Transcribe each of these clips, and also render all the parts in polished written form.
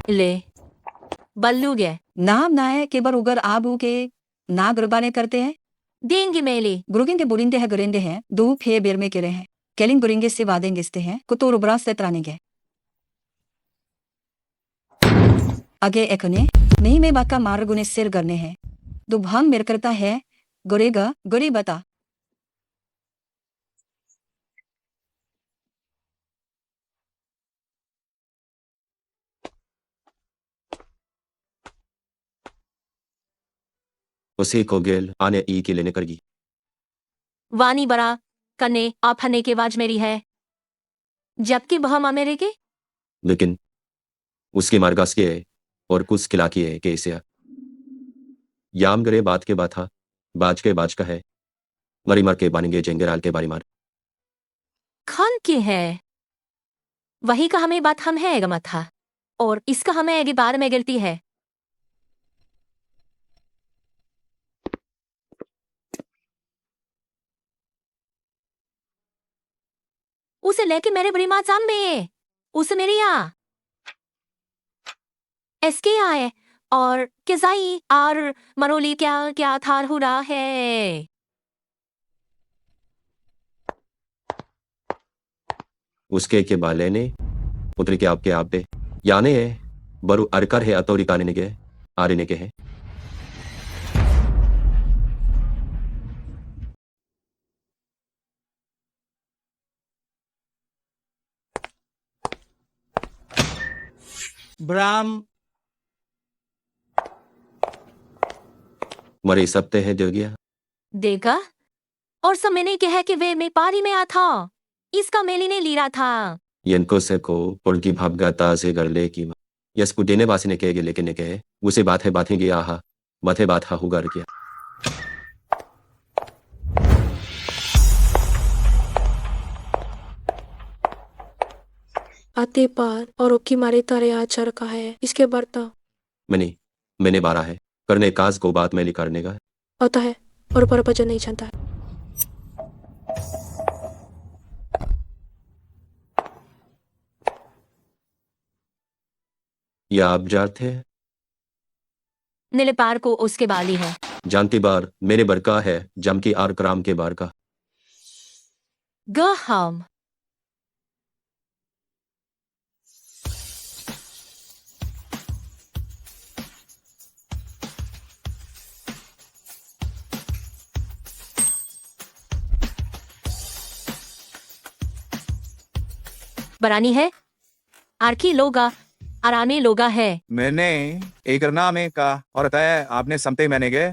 ले बल्लू गे नाम नाय के बर उगर आबू के ना गुरबाने करते हैं देंगे मेले गुरुगिन के बुरिंदे है गुरेंदे हैं दो फे बेर में करे हैं केलिंग गुरिंगे से वादेंगे हैं कुतो रुबरा से त्रानेंगे आगे एकने नहीं में बात का मार गुने सिर करने हैं दो भांग मेर करता है गुरेगा गुरे बता उसी को गेल आने ई के लेने करगी वानी बड़ा कन्ने आप हने के वाज मेरी है जबकि बहमा मेरे के लेकिन उसकी मारगास के है और कुछ खिला की है कैसे याम गरे बात के बात हा बाज के बाज का है मरी मर के बानेंगे जेंगेराल के बारी मार खान के है वही का हमें बात हम है गमा था और इसका हमें आगे बार में गिरती है उसे लेके मेरे बड़ी माँ में उसे मेरे यहाँ एसके आए और किजाई और मरोली क्या क्या थार हो रहा है उसके के बाले ने उतरी के आपके आप पे याने है बरु अरकर है अतौरी काने ने के आरे ने के है ब्राह्म मरे सप्ते है जो गया देखा और सब मैंने कहा कि वे मैं पारी में आ था इसका मेली ने लीरा था यनको से को उनकी भाप गाता से कर ले की यसकु देने वासी ने कहेगे लेकिन ने कहे उसे बात है गया आहा मथे बात हा हुगर किया आते पार और ओकी मारे तारे आचर का है इसके बर्ता मैंने बारा है करने काज को बात में करने का आता है और पर भजन नहीं जानता है या आप जाते हैं नीले पार को उसके बाली है जानती बार मेरे बरका है जम की आर कराम के बार का गहम बरानी है आरकी लोगा आरामे लोगा है मैंने एक नामे का और तय आपने समते मैंने गए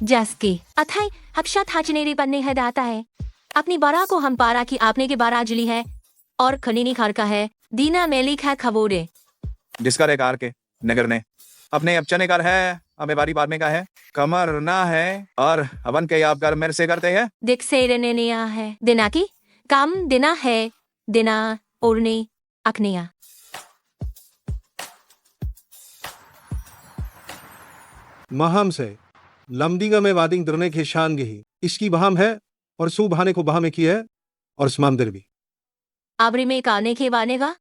जैसकी अथाई हक्षा थाचनेरी बनने है दाता है अपनी बरा को हम पारा की आपने के बारा जली है और खनीनी खार का है दीना मेलिक है खबोरे जिसका रेकार के नगर ने अपने अब चने कर है हमें बारी बाद में का है कमर ना है और हवन के आप कर मेरे से करते हैं दिख से रहने निया है दिना की काम दिना है दिना ओरने अकनिया महम से लमदिंगा में वादिंग दरने के शान गही इसकी बहाम है और सू बहाने को बहा में की है और स्मामदर भी आबरी में काने के वाने का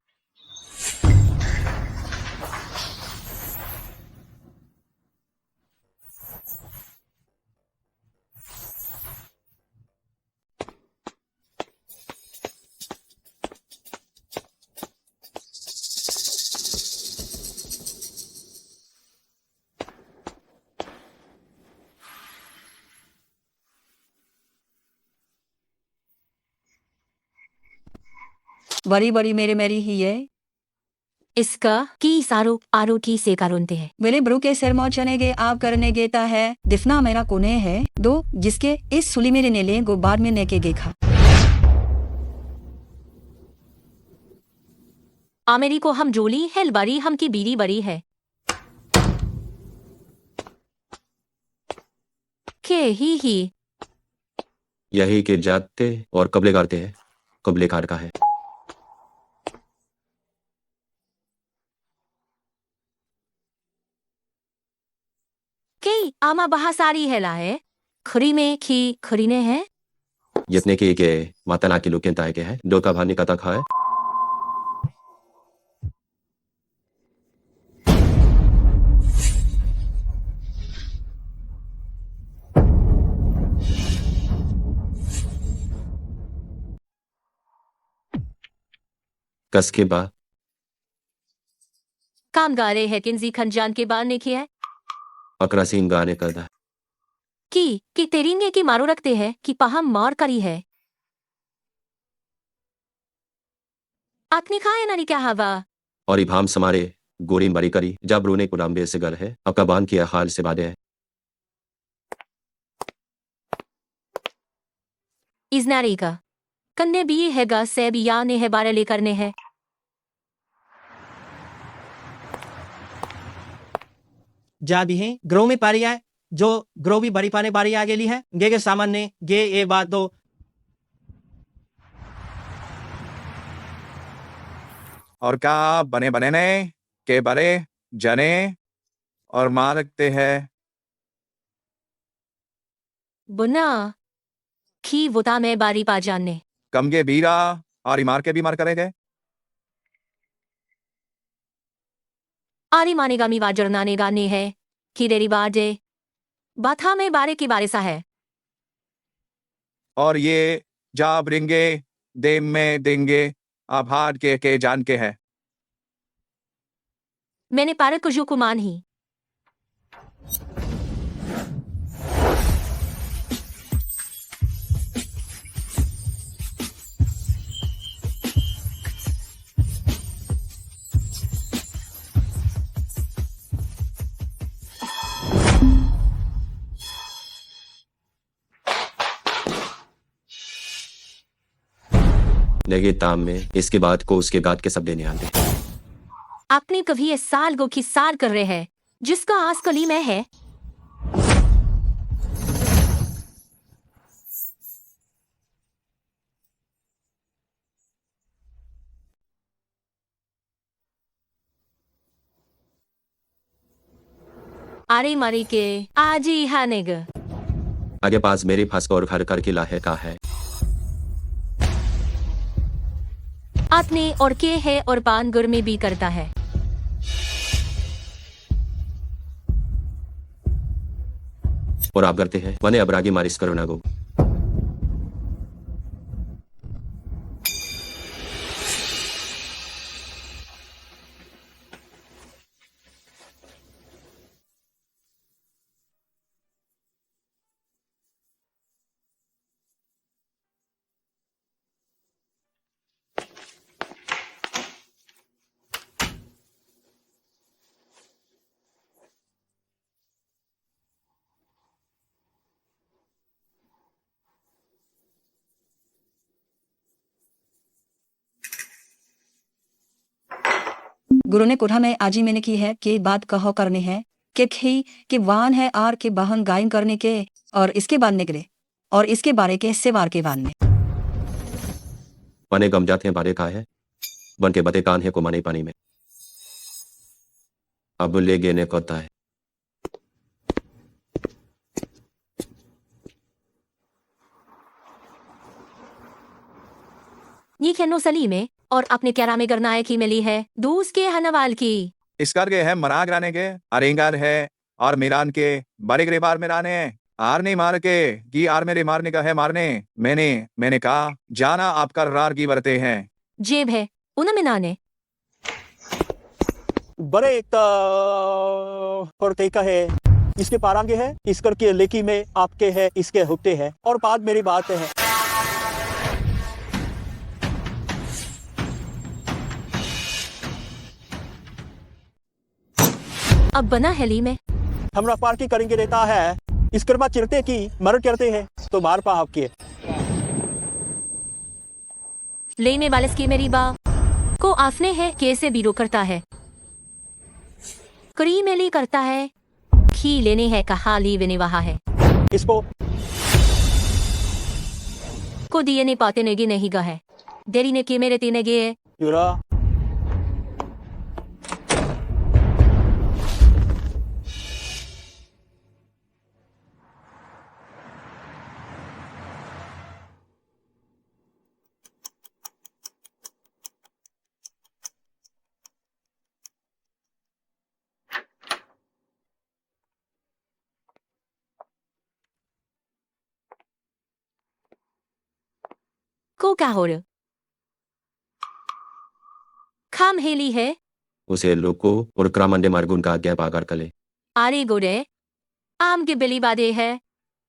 बड़ी बड़ी मेरे मेरी ही है इसका की सारो आरो की से कारुनते है मेरे ब्रू के सिर मौ चने गे आप करने गेता है दिफना मेरा कोने है दो जिसके इस सुली मेरे नेले गो बाद में नेके गेखा आमेरी को हम जोली हेल बरी हम की बीरी बरी है के ही यही के जाते और कबले गारते हैं कबले कार का है के आमा बहा सारी है लाए खरी में खी खरीने है जितने के माता ना की लोग के है डोका भानी का तक है कस के बा काम गा रहे हैं किन्जी खंजान के बार ने किया है अकरासीन गाने करदा कि तेरिंगे की मारो रखते हैं कि पहम मार करी है आपने खाया ना क्या हवा और इभाम समारे गोरी मरी करी जब रोने को नाम्बे से गर है अकाबान किया हाल से बादे है इजनारी का कन्ने भी है गा सेब या ने है बारे लेकर ने है जा भी हैं ग्रो में पारी आए जो ग्रो भी बड़ी पाने बारी आ गेली है गे के सामान्य गे ये बात दो और का बने बने ने के बरे जने और मार रखते हैं बुना खी वोता में बारी पा जानने कम के बीरा और इमार के भी मार करेंगे आरी मानेगा मी वाजर नाने गाने है कि देरी बाजे बाथा में बारे की बारे सा है और ये जाब रिंगे देम में देंगे आभार के जान के है मैंने पारक को जो कुमान ही नेगे ताम में इसके बाद को उसके गात के सब देने आते आपने कभी इस साल गो की सार कर रहे हैं जिसका आस कली में है आरे मारी के आज ही हानेग आगे पास मेरे फंस और घर कर किला है का है आपने और के है और पान गुर में भी करता है और आप करते हैं वने अबरागी मारिस करो ना गो गुरु ने कोठा में आजी मैंने की है कि बात कहो करने है कि खी कि वान है आर के बहन गायन करने के और इसके बाद निकले और इसके बारे के सेवार के वान में वने गम जाते हैं बारे का है बन के बते कान है को माने पानी में अब ले गेने कोता है ये खेनो सली में और अपने क्यारा में गरनाए की मिली है दूस के हनवाल की इस कर के है मनाग राने के अरेंगार है और मीरान के बड़े ग्रेबार में राने आर नहीं मार के की आर मेरे मारने का है मारने मैंने कहा जाना आपका रार की बरते हैं जेब है उन में नाने बड़े एक और तरीका है इसके पारांगे है इस करके लेकी में आपके है इसके हुक्ते हैं और बाद मेरी बात है अब बना हेली में हमरा पार्टी करेंगे रहता है इस कर्मा चिरते की मर करते हैं तो मार पा आपके लेने वाले की मेरी बा को आपने है कैसे बीरो करता है करी मेली करता है खी लेने है कहा ली विने वहा है इसको को दिए ने पाते नेगे नहीं गा है देरी ने के मेरे तीने गे है युरा को क्या हो रहा हम हेली है उसे लोको और क्रामंडे मार्गुन का आज्ञा पाकर कले आरे गोरे आम के बिली बादे है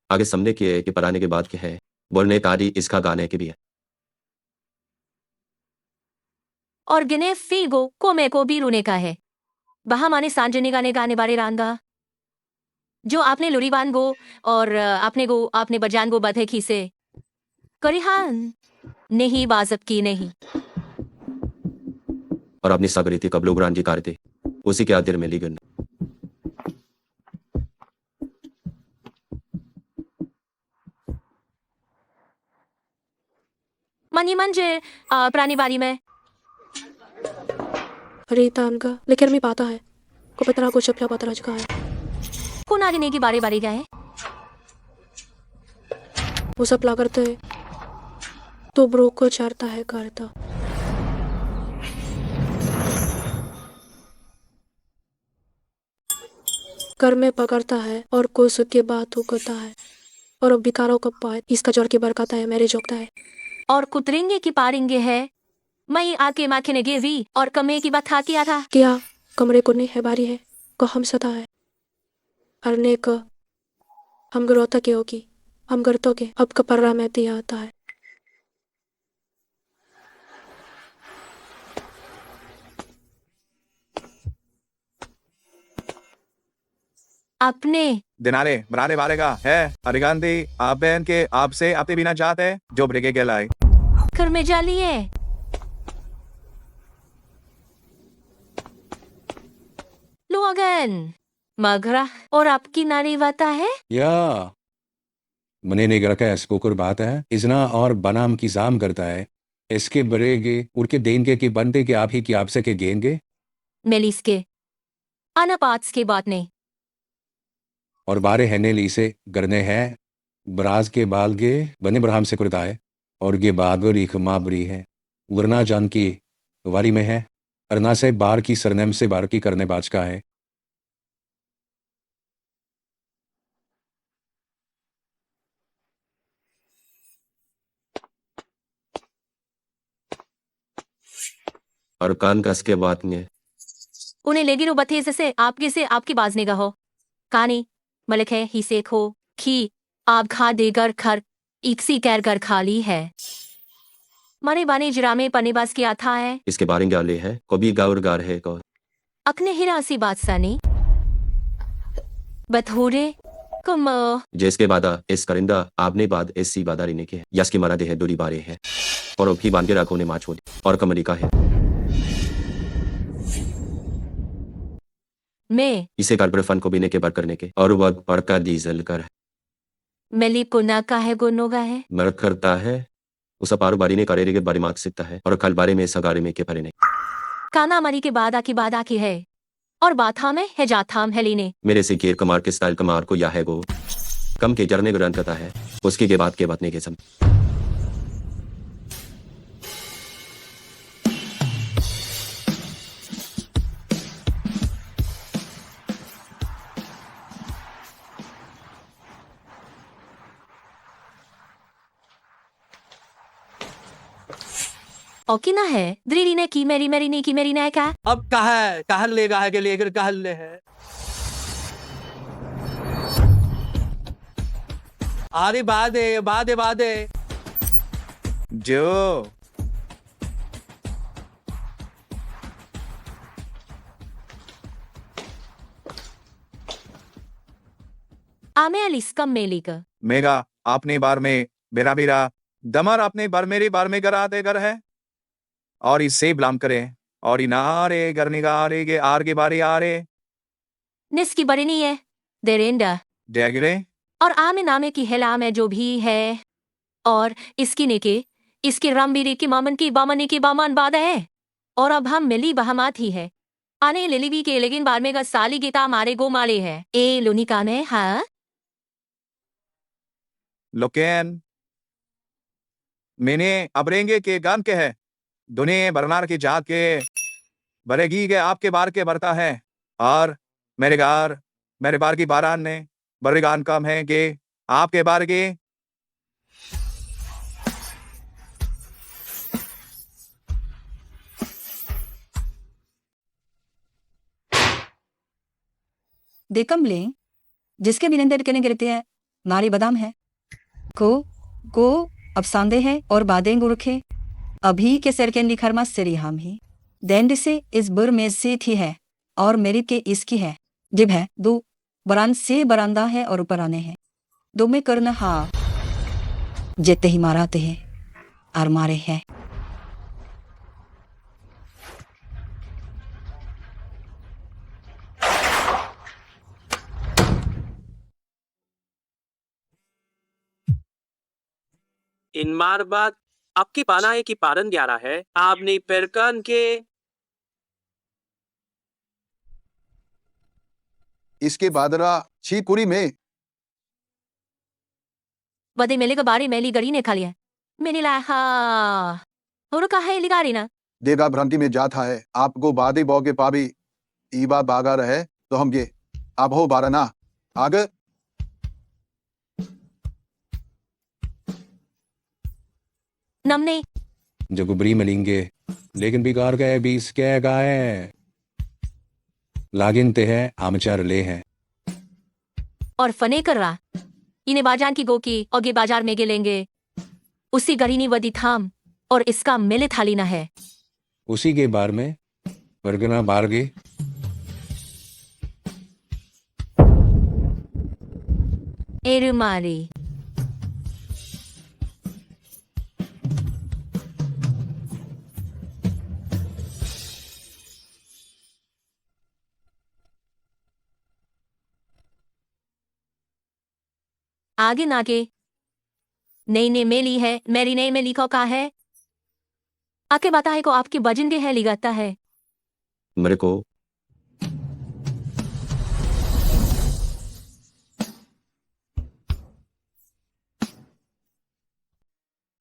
आगे समझने की है कि पढ़ाने के बाद क्या है बोलने का आदि इसका गाने के भी है और गिने फीगो को मे को भी रोने का है बहा माने सांजने गाने गाने बारे रांगा जो आपने लुरीवान गो और आपने बजान गो बधे खीसे करिहान नहीं बाजब की नहीं और अपनी सागरीति कब लोग रांझी कारते उसी के आदिर में लीगन मनी मंजे प्राणी बारी में Rita ka. Leker mi pata hai. Ko patra ko chapla patra का है. कौन आगे नहीं की बारे बारे गए वो सपला करते है. तो ब्रो को चारता है करता. कर में पकड़ता है और कोई सुध के बाद होता है. और अब बिकारों का पाए इसका जोर की बरकता है मेरे जोगता है. और कुतरेंगे की पारेंगे है मैं आके माखे ने गिरवी और कमे की बात था किया था क्या कमरे को नहीं है बारी है को हम सता है. अरने को हम गरोता के होगी हम गरतों के अब का पर्रा में दिया आता है. अपने दिनारे बरारे बारे का है अरिगांधी आप बहन के आपसे आपके बिना जात है जो ब्रिगे के लाई घर में जा लिए लोगन मगरा और आपकी नारी वाता है या मने नेगर का एस्कोकर बात है इजना और बनाम की जाम करता है इसके बरेगे उनके देंगे की बनते के आप ही की आपसे के गेंगे मेलिस के अनापात्स के बात नहीं और बारे हैने ली से गरने हैं बराज के बाल गे बने ब्राह्म से करता है और गे बागर एक माबरी है वरना जान की वारी में है अरना से बार की सरनेम से बार की करने बाज का है और कान कस के बात में उन्हें लेगी रो बथे से आपकी बाजने का हो कानी मलिक है ही से खो खी आप खा देगर खर इक्सी कैर कर खाली है मारे बाने जरामे पनेबाज की आथा है इसके बारे में गाले है कभी गावर गार है को अकने हिरासी बात सानी बथोरे कम जिसके बादा इस करिंदा आपने बाद इस सी बादा रहने के यस की मरा दे है दूरी बारे है और भी बांध के रखो ने माँ छोड़ और कमरी का है मैं इसे कारबर फन को बीने के बार करने के और वह पड़का डीजल कर मेली पुना का है गोनोगा है मर्द करता है उस पारू बारी ने करेरे के बारे मार्क सीखता है और कल बारे में सगारे में के परे ने काना मरी के बाद आकी है और बाथा में है जाथाम है लीने मेरे से केर कमार के स्टाइल कमार को या है गो कम के जरने ग्रहण करता है उसके बाद के बतने के सम ओकिना है द्रीरी ने की मेरी ने की मेरी ने का अब कहा लेगा है के लेकर कहा ले है अरे बादे जो आमे अलिस कम मेली का मेगा आपने बार में बेरा बेरा दमर अपने बार मेरी बार में करा दे कर है और इससे ब्लाम करे और इनारे करने का आ रे के आर के बारे आ रे निस्की बड़ी नहीं है देरेंडा डेगरे और आमे नामे की हेला में जो भी है और इसकी नेके इसकी रामबीरी की मामन की बामनी की बामान बाद है और अब हम मिली बहमात ही है आने लिलीवी के लेकिन बार में का साली गीता मारे गो माले है ए लोनिका में हाँ लोकेन मैंने अबरेंगे के गान के है दुनिया बरनार की जात के बरेगी के आपके बार के बरता है और मेरे बार की बारान ने बरेगान कम है कि आपके बार के देखम ले जिसके बिनंदर के गिरते हैं नारी बादाम है को अब सांदे है और बादें गुरखे अभी के सर के निखरमा सिरी हम ही दैंड से इस बुर में से थी है और मेरी के इसकी है जिब है दो बरान से बरांदा है और ऊपर आने हैं दो में करना हाँ जेते ही माराते हैं और मारे हैं इन मार बाद आपकी पाना है कि पारन 11 है आपने पेरकन के इसके बादरा छीपुरी में बदे मेले का बारी मेली गरी ने खा लिया मैंने ला हाँ और कहा है लिगारी ना देगा भ्रांति में जाता है आपको बादे बौगे पाबी ईबा बागा रहे तो हम ये आप हो बारना आगे नमने जगुबरी मिलेंगे लेकिन बिगाड़ गए बीस क्या गाए लागिन ते है आमचार ले हैं और फने कर रहा इन्हें बाजान की गो की और गे बाजार में गे लेंगे उसी गरीनी वदी थाम और इसका मेले थाली ना है उसी के बार में वर्गना बारगे एरुमारी आगे नागे नई ने मेली है मेरी नई में लिखो का है आके बता है को आपकी बजन के है लिगाता है मेरे को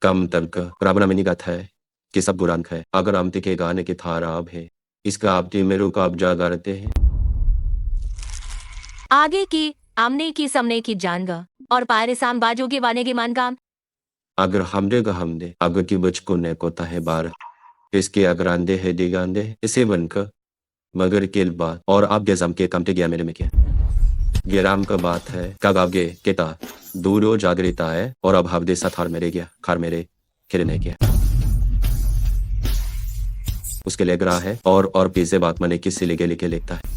कम तक रावणा में निगात है कि सब बुरान है अगर आमती के गाने के थारा अब है इसका आपती मेरू का अब जागा रहते हैं आगे की आमने की समने की जानगा और पायरे साम बाजो के वाने के मान काम अगर हमरे का हमदे अगर की बच को ने कोता है बार इसके अगर आंदे है दिगांदे इसे बनकर मगर के बात और आप गेजम के कमते गया मेरे में क्या गेराम का बात है कब आप गे केता दूरो जागरिता है और अब हवदे साथ मेरे गया खार मेरे खिरने गया उसके ले रहा है और पीछे बात मने किससे लेके लेके लिखता है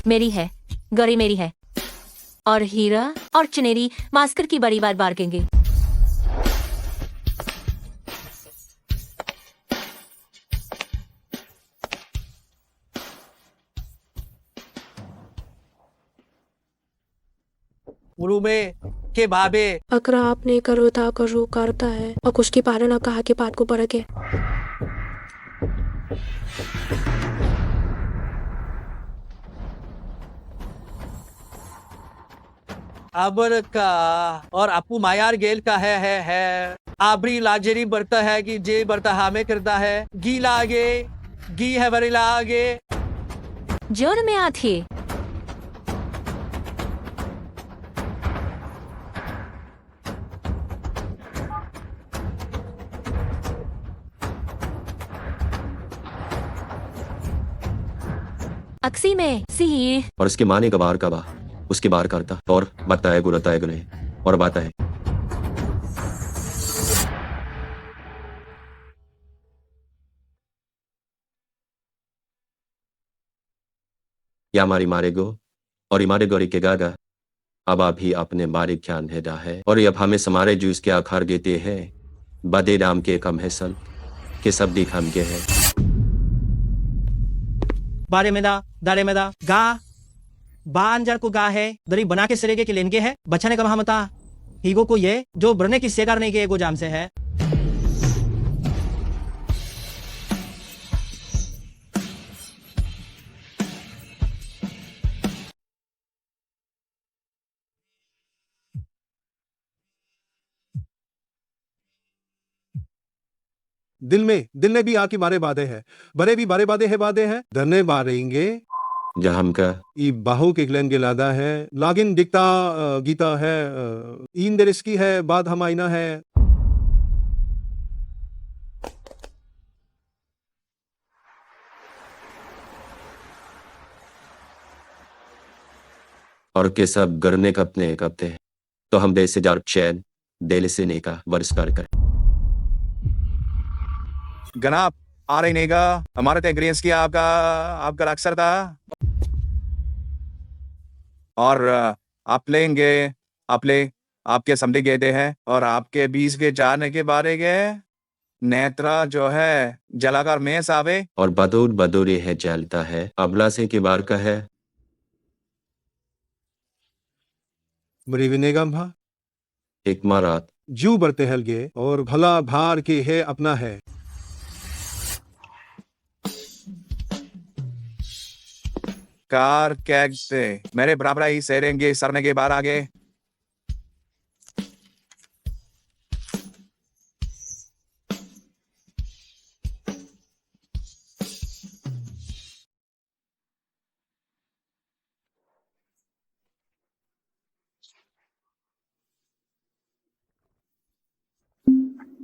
मेरी है गरी मेरी है और हीरा और चनेरी मास्कर की बड़ी बार बारकेंगे उरु में के बाबे अगर आपने करो ता करो करता है और कुछ की पालन कहा के पात को परके अबर का और अपू मायार गेल का है आबरी लाजरी बरता है कि जे बरता हमें करता है गी लागे गी है बरी लागे जोर में आती अक्सी में सी और उसके माने का बार का बा उसके बार करता और बताए गुरताए गुने और बाता है या हमारी मारे गो और इमारे गौरी के गागा अब आप ही अपने मारे ख्यान है है और अब हमें समारे जूस के आखार देते हैं बदे राम के कम है सल के सब दिख हम के है बारे में दा दारे में दा गा बांजर को गा है दरी बना के सिरेगे के लेनगे है बच्चा ने कहा मता हीगो को ये जो बरने की सेगार नहीं के एगो जाम से है दिल ने भी आके मारे बादे है बरे भी बारे बादे है धरने मारेंगे जहाँ हम का ई बाहु के ग्लेन गिलादा है लागिन दिखता गीता है इन दरिस्की है बाद हम आईना है और के सब गरने कपने कपते हैं तो हम देश से जार चैन देल से नेका वर्षकार कर गनाप आ रही नेगा हमारे एग्रीमेंट्स किया आपका आपका अक्सर था और आप लेंगे आप ले आपके समझे गए थे हैं और आपके बीच के जाने के बारे के नेत्रा जो है जलाकार में सावे और बदूर बदूरी है जलता है अबला से की बार का है मरी विनेगम भा एक मारात जू बरते हलगे और भला भार के है अपना है कार कैग से मेरे बराबर ही सेरेंगे सरने के बार आगे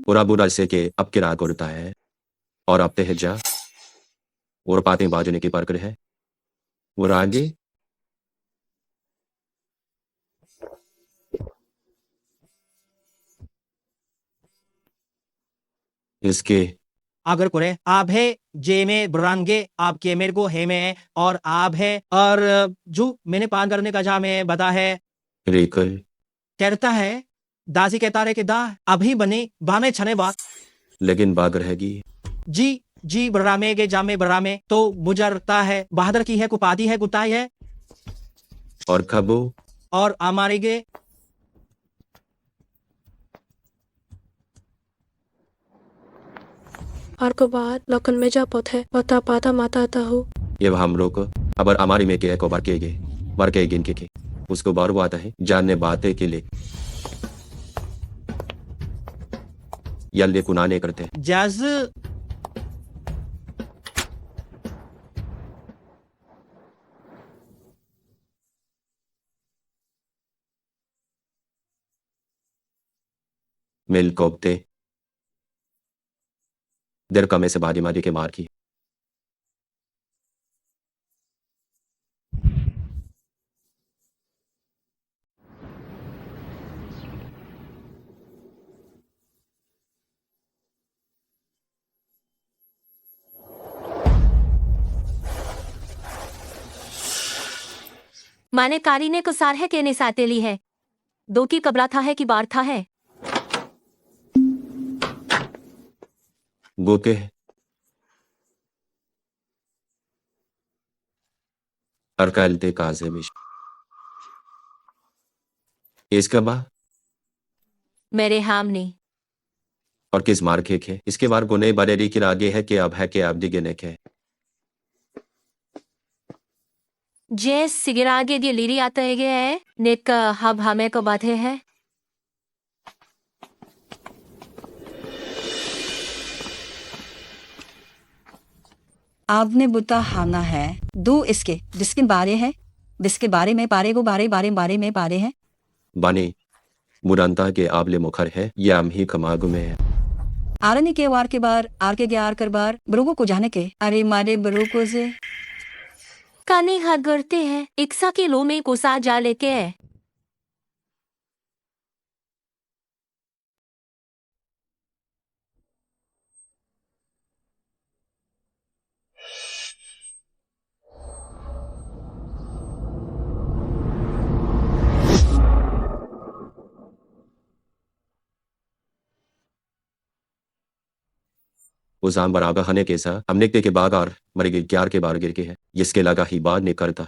बुरा बुरा से के अब के राग उड़ता है और अब ते जा और पाते बाजने की परकर है वो रागे इसके अगर करे आप है जे में ब्रांगे आपके मेरे को है में और आप है और जो मैंने पान करने का जा में बता है रेकर कहता है दासी कहता रहे कि दा अभी बने बामे छने बात लेकिन बाग रहेगी जी जी बरामे के जामे बरामे तो मुजरता है बहादुर की है कुपादी है कुताई है और खबो और हमारे गे और को बाद लखन में जा पथे पता पाता माता ता हूँ ये हम लोग अबर हमारी में के को बार के गए बार के गिन के उसको बार वो आता है जानने बातें के लिए यल्ले कुनाने करते हैं जज मिल कोपते देर कमे से बादी मारी के मार की माने कारी ने कुसार है केने सातेली है दो की कबरा था है कि बार था है गोके अरकालते काजे मिश इसका बा मेरे हाम ने और किस मार के इसके बार गुने बरेरी की आगे है कि अब है कि अब दिगे ने के जे सिगरागे दिए लीरी आता है गे है नेक हब हमें को बाधे है आपने बुता हाना है दो इसके जिसके बारे है जिसके बारे में बारे को बारे बारे बारे में बारे है बानी मुरांता के आबले मुखर है या हम ही कमागु में है आरने के वार के बार आर के आर कर बार बरोगो को जाने के अरे मारे बरो को से काने हाथ गरते हैं इक्सा के लो में कोसा जा लेके है उस आम बरागा हने केसा हमने के बाग और मरे गिर क्यार के बार गिर के है जिसके लगा ही बाद ने करता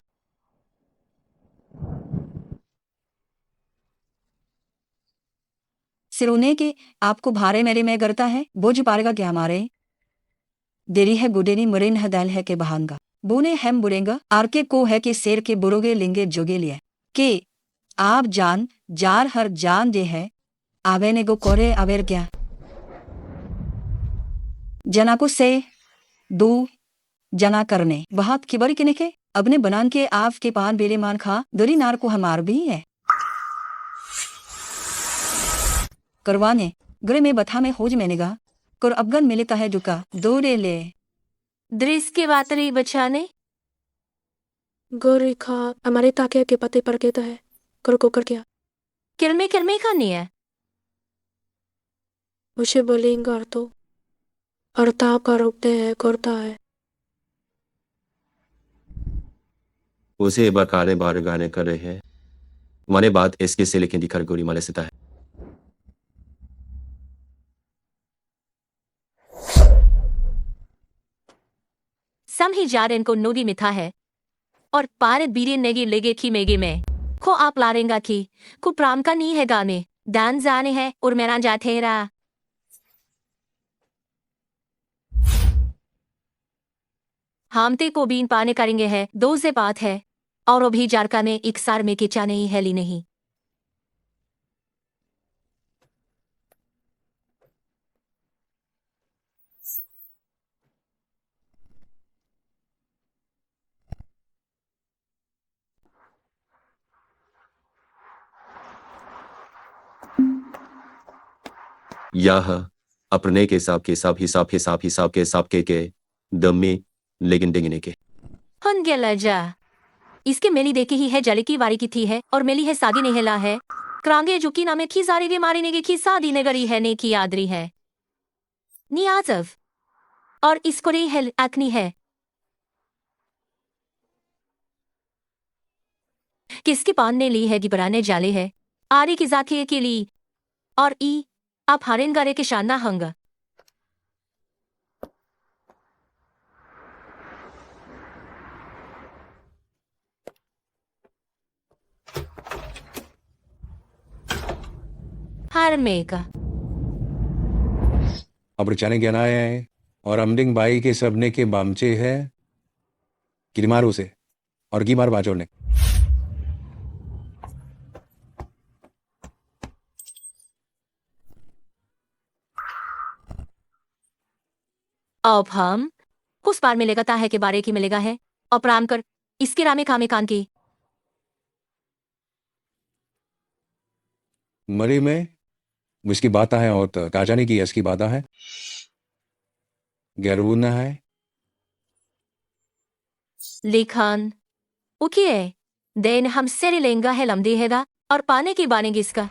सिरोने के आपको भारे मेरे में करता है बोझ पारेगा क्या मारे देरी है गुडेरी मुरेन हदैल है के बहांगा बोने हम बुरेंगा आर के को है कि शेर के बुरोगे लिंगे जोगे लिए के आप जान जार हर जान जे है आवे ने गो कोरे आवेर क्या जना को से दो जना करने बहुत खिबरी के निके अपने बनान के आप के पान बेरे मान खा दरी नार को हमार भी है करवाने गरे में बथा में होज मैनेगा कर अफगन मिलता है जुका दो रे ले दृश्य के बातरी बचाने गोरिखा हमारे ताके के पते पर कहता है कर क्या किरमे खानी है मुझे बोलेंगे और ताप का रोकते हैं करता है उसे बकाले बार गाने कर रहे हैं माने बात इसके से लेकिन दिखर गोरी माले सिता है सम ही जारन को नोदी मिथा है और पारत बीरे नेगे लेगे की मेगे में को आप लारेंगा की को प्राम का नहीं है गाने दान जाने है और मेरा जाते रहा हामते को बीन पाने करेंगे है दो से बात है और अभी जारका में एक सार में किचा नहीं है ली नहीं यह अपने के हिसाब के दम में लेकिन डिंगने के हन गेला जा इसके मेली देखे ही है जले की वारी की थी है और मेली है सागी नेहला है क्रांगे जुकी नामे खी सारे के मारी नेगे खी सादी नगरी है ने की आदरी है नियाजव और इसको रे है अकनी है किसके पान ने ली है गिबराने जाले है आरी की जाके के ली और ई आप हारेन गारे के शाना हंगा हार में का अब रचाने ज्ञान आए हैं और अमडिंग बाई के सबने के बामचे है गिरमारू से और गिमार बाजोर ने अब हम कुछ बार मिलेगा ता है के बारे की मिलेगा है और प्राम कर इसके रामे कामे कान की मरी में उसकी बात है और काजानी की इसकी बात है गैरूना है लेखन उकिए देन हम सेरी लेंगा है लमदी हैगा और पाने की बानेगी इसका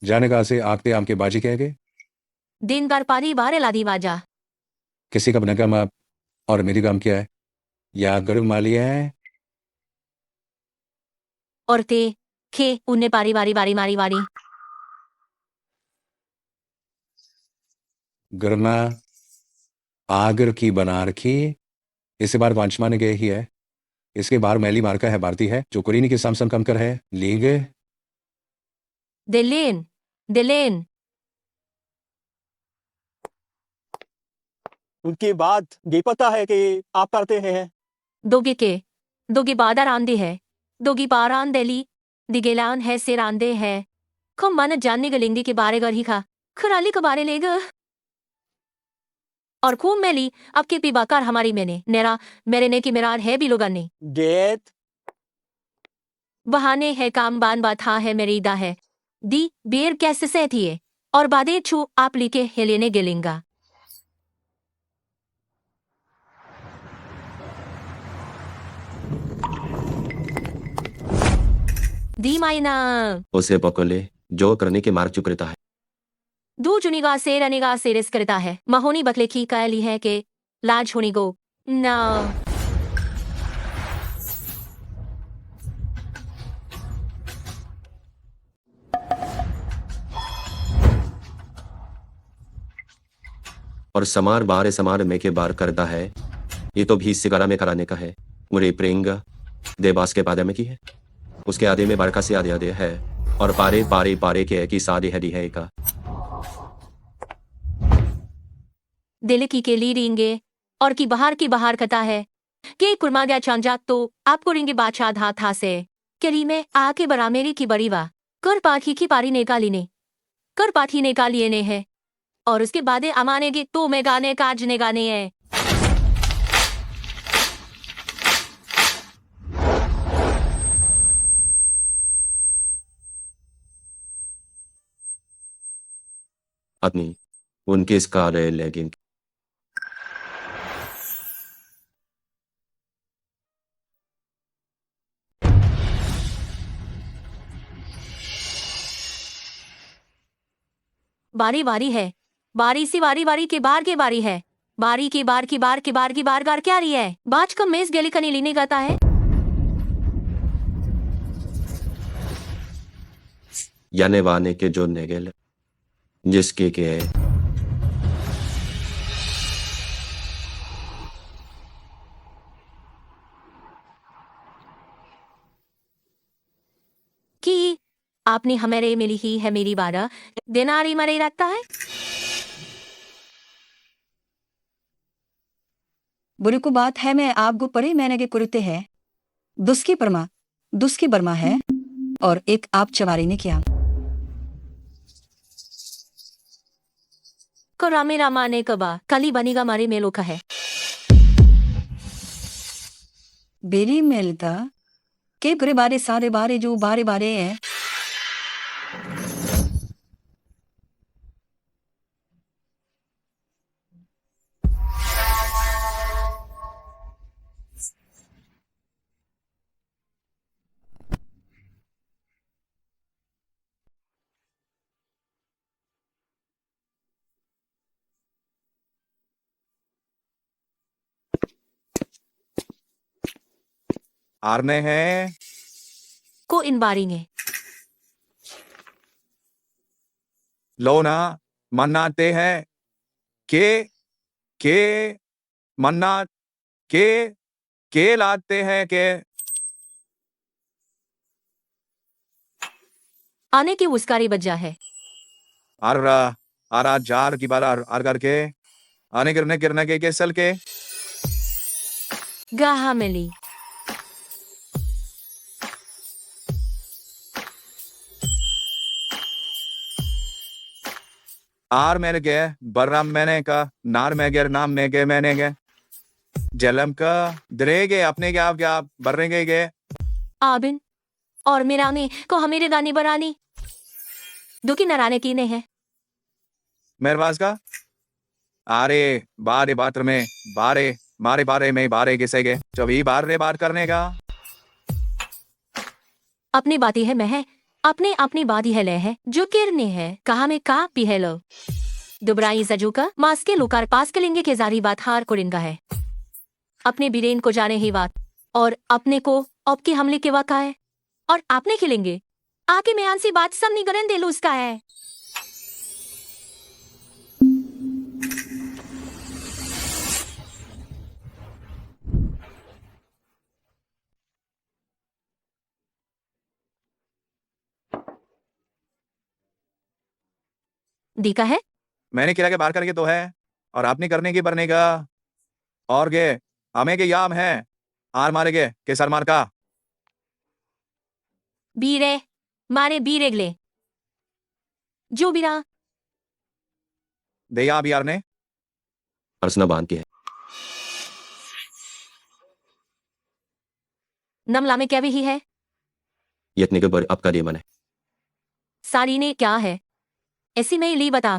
जाने का से आगते आम के बाजी कह गए दिन बार पारी बारे लादी बाजा किसी का बनगम आप और मेरी काम क्या है या गर्म मालिया है और ते खे उन्ने पारी वारी वारी मारी वारी गर्मा आगर की बना रखी इसे बार वांचमा ने गए ही है इसके बाहर मैली मार्का है भारती है जो कुरीनी के सामसन कम कर है लीग दिलेन दिलेन उनके बाद ये पता है कि आप करते हैं दोगे बादार आंदे है दोगी बारान देली दिगेलान है सिर आंदे है खम मन जानने गलिंगी के बारे गर ही खा खराली के बारे लेगा और खूब मैली अब के पिबाकार हमारी मैंने नेरा मेरे ने की मेरार है भी लोगन ने गेट बहाने है काम बान बात हाँ है मेरी दा है दी बेर कैसे से थी और बादे छू आप लिखे हेलेने गिलिंगा दी मायना उसे पकड़े जो करने के मार्ग चुक रहता है दू जुनिगा से रनेगा से रिस करता है महोनी बकले की कहली है के लाज होनी गो ना और समार में के बार करता है ये तो भी सिगारा में कराने का है मुरे प्रेंगा देवास के पादे में की है उसके आधे में बरका से आधे आधे है और पारे के है कि सादे हदी है का दिल की ली रिंगे और की बाहर कता है के कुरमा गया चांजा तो आपको रिंगे बादशाह धा था से करी में आके बरा मेरी की बड़ी वा कर पाठी की पारी निकाली ने कर पाठी निकालिए ने है और उसके बाद अमानेगे तो मैं गाने काज ने गाने हैं आदमी उनके इस कार्य लेकिन बारी बारी है, बारी सी बारी बारी के बारी है, बारी की बार की बार की बार की बार गार क्या रही है, बाज का मेज गेली कनी लीने गाता है। याने वाने के जो नेगेल जिसके के कि आपने हमारे मिली ही है मेरी बारा देनारी मरे रखता है। बुरी को बात है मैं आपको परे मैंने के कुरते है दुस्की बर्मा है और एक आप चवारी ने किया को रामे रामाने कबा कली बनीगा मारे मेलो का है। बेरी मेलता के गुरे बारे सारे बारे जो बारे बारे है आरने हैं को इन बारिंगे लोना मन्नाते हैं के मन्ना के लाते हैं के आने की उसकारी बज्जा है। आरा जार की बार आर करके आने गिरने के सल के गाहा मिली आर मैंने के बर्राम मैंने का नार में गे नाम में गे मैंने गे जलम का दरेगे अपने के आप क्या बर्रेंगे गे आबिन और मेरा ने को हमेरे गाने बरानी दुखी नराने की ने है। मेरे पास का आरे बारे बात्र में बारे मारे बारे में बारे किसे गे चौबी बार रे बार करने का अपनी बाती है मैं है अपने अपनी बाती है ले है जो किरने है कहा में का पी है लो दुबराई सजू का मास के लुकार पास के लेंगे के जारी बात हार को रिंगा है अपने बीरेन को जाने ही बात और अपने को अब के हमले के वाका है और आपने खिलेंगे आके मैं आंसी बात सब निगरन दे लो उसका है। दिखा है मैंने किला के बाहर करके तो है और आपने करने की बरने का और गे हमें के याम है आर मारेगे के सर मार का बीरे मारे बीरेगले जो बिरा दया बिहार ने अर्सना बांध के है नमला में क्या भी ही है यत्ने के बर आपका देमन है सारी ने क्या है ऐसी में ली बता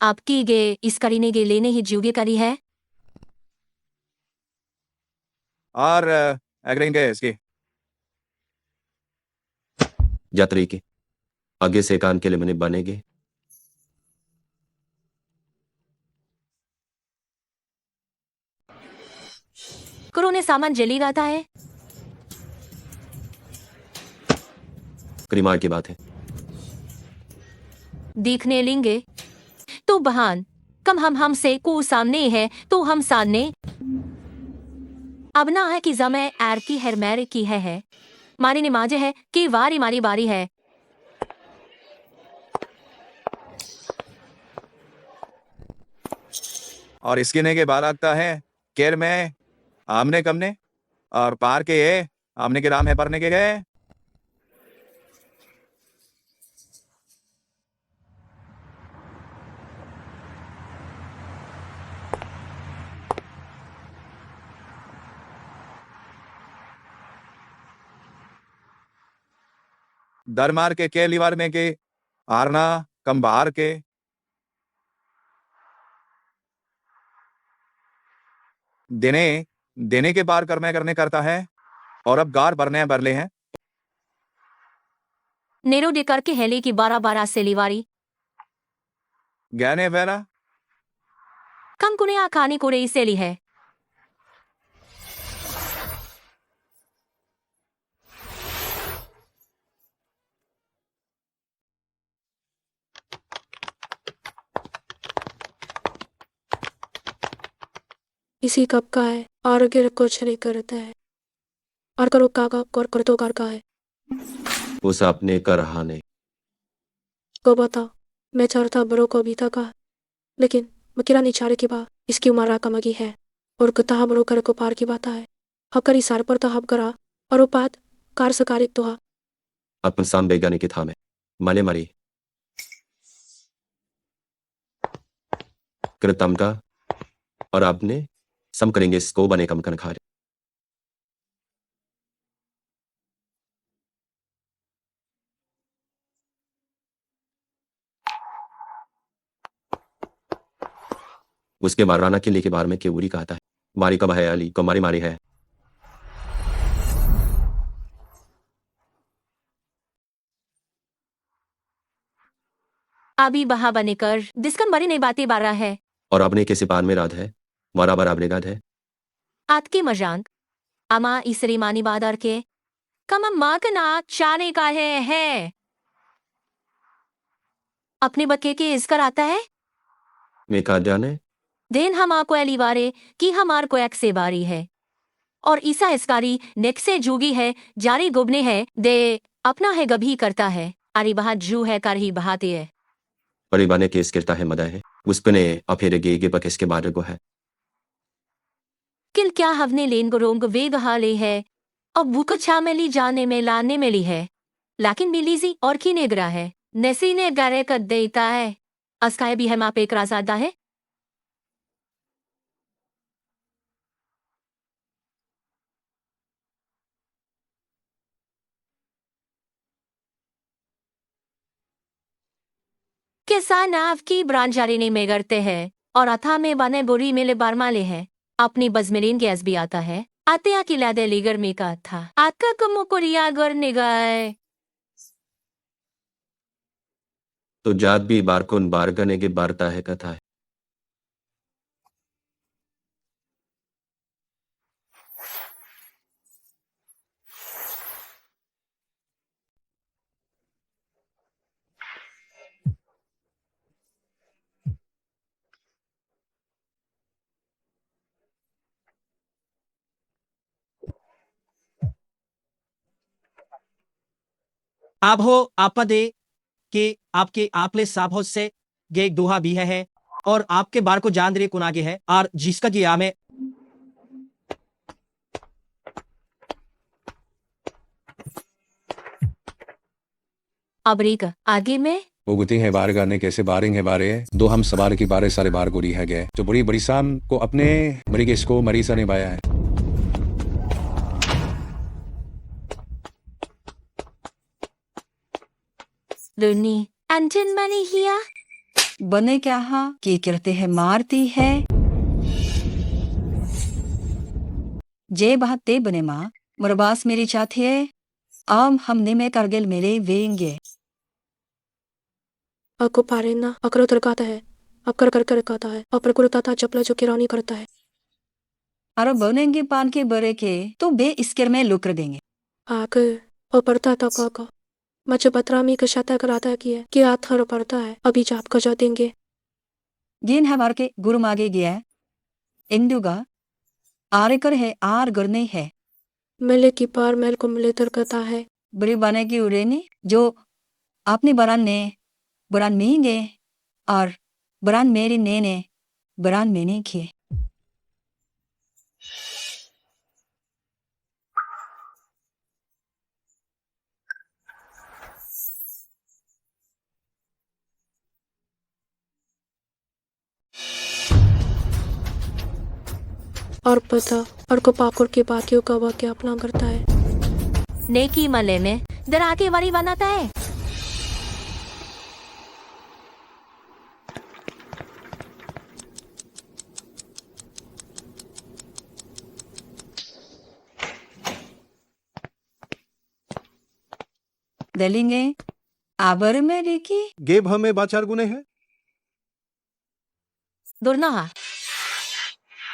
आपकी गे इस करीने गे लेने ही जीवगे करी है और एग्रेंगे इसकी यात्री के आगे से कान के लिए मैंने बनेगे करो ने सामान जली गाता है करीमार की बात है देखने लेंगे तो बहान कम हमसे को सामने है तो हम सामने अब ना है कि जमे एर की है मेरे की है मारी ने माजे है कि वारी मारी बारी है और इसकी ने के बाल लगता है केर में आमने कमने और पार के ये आमने के राम है परने के गए दरमार के लिवार में के आरना कम बाहर के देने के बार करने करता है और अब गार भरने बरले हैं नेरो डे करके हेले की 12 से लिवारी गहने वेरा कंकुने आखानी कोरे इसेली है इसी कप का है और गिर कुछ नहीं करता है और करो काका और कर तो कर का है उस अपने का रहा नहीं को बताओ मैं चाहता बड़ों को भी था कहा लेकिन मकिरा निचारे की बात इसकी उम्र का मगी है और कता बड़ों कर को पार की बात है हकरी सार पर तो हब करा और वो बात कार सकारिक तो हा अपन साम बेगानी की था में मले मरी कृतम का और आपने सम करेंगे इसको बने कम कन खा रहे उसके माराना किले के बारे में केवरी कहता है मारी कब है अली को मारी मारी है अभी बहा बनेकर दिस्कन बड़ी नई बातें बारा है और आपने के सिपान में राध है मारा बराबर गाद है आत के मजांग अमा इसरी मानी बादर के कम माँ का नाक चाने का है अपने बक्के के इसकर आता है मैं कहा जाने देन हम आपको एलिवारे कि हमार को एक से बारी है और ईसा इसकारी नेक से जूगी है जारी गुबने है दे अपना है गभी करता है अरे बहा जू है कर ही बहाती है बड़ी बाने केस करता है मदा है उसपने अफेरे गे पक इसके बाद को है किल क्या हवने लेन को रोंग वे गहा ले है अब भूख छा में ली जाने में लाने में ली है लेकिन मिलीजी और की नेगरा है नेसी ने गरे कर देता है अस्काय भी है मापे एक राजादा है किसान नाव की ब्रांजारी ने मेगरते हैं और अथा में बने बुरी मिले बारमाले हैं अपनी बजमिरीन गैस भी आता है आते की लादे लीगर में का था आका कमो को रिया गर निगाह तो जात भी बारकुन बारगने के बारता है कथा है आप हो आपा दे कि आपके आपले साब हो से गे एक दोहा भी है और आपके बार को जान दे कुनागे है और जिसका कि आमे अबरीक आगे में उगती है बार गाने कैसे बारिंग है बारे दो हम सवार की बारे सारे बार गोरी है गए जो बड़ी बड़ी शाम को अपने मरी के इसको मरीसा ने बाया है लुनी एंटन मनी हिया बने क्या हा की करते हैं मारती है जे बहते बने माँ मरबास मेरी चाहती है आम हमने में करगिल मेरे वेंगे आपको पारे ना अकरो तरकाता है अब कर कर कर कहता है और प्रकुरता था चपला जो किरानी करता है और बनेंगे पान के बरे के तो बे इसकर में लुकर देंगे आकर और पड़ता था काका मच बतरामी का शाता कराता कि है कि आथर पड़ता है अभी जाप का जा देंगे गिन हमार के गुरु मागे गया इंदुगा आरेकर है आर गरने है मिले की पार मेल को मिले तरकता है बड़ी बने की उड़ेने जो आपने बरान ने बरान मेंगे और बरान मेरी ने बरान मैंने किए और पता और को पाकुर की बाकियों का वाक्य अपना करता है नेकी मले में दराके वाली बनाता है दलेंगे आबर में रेकी गेब हमें बाचार गुने है दुर्नहा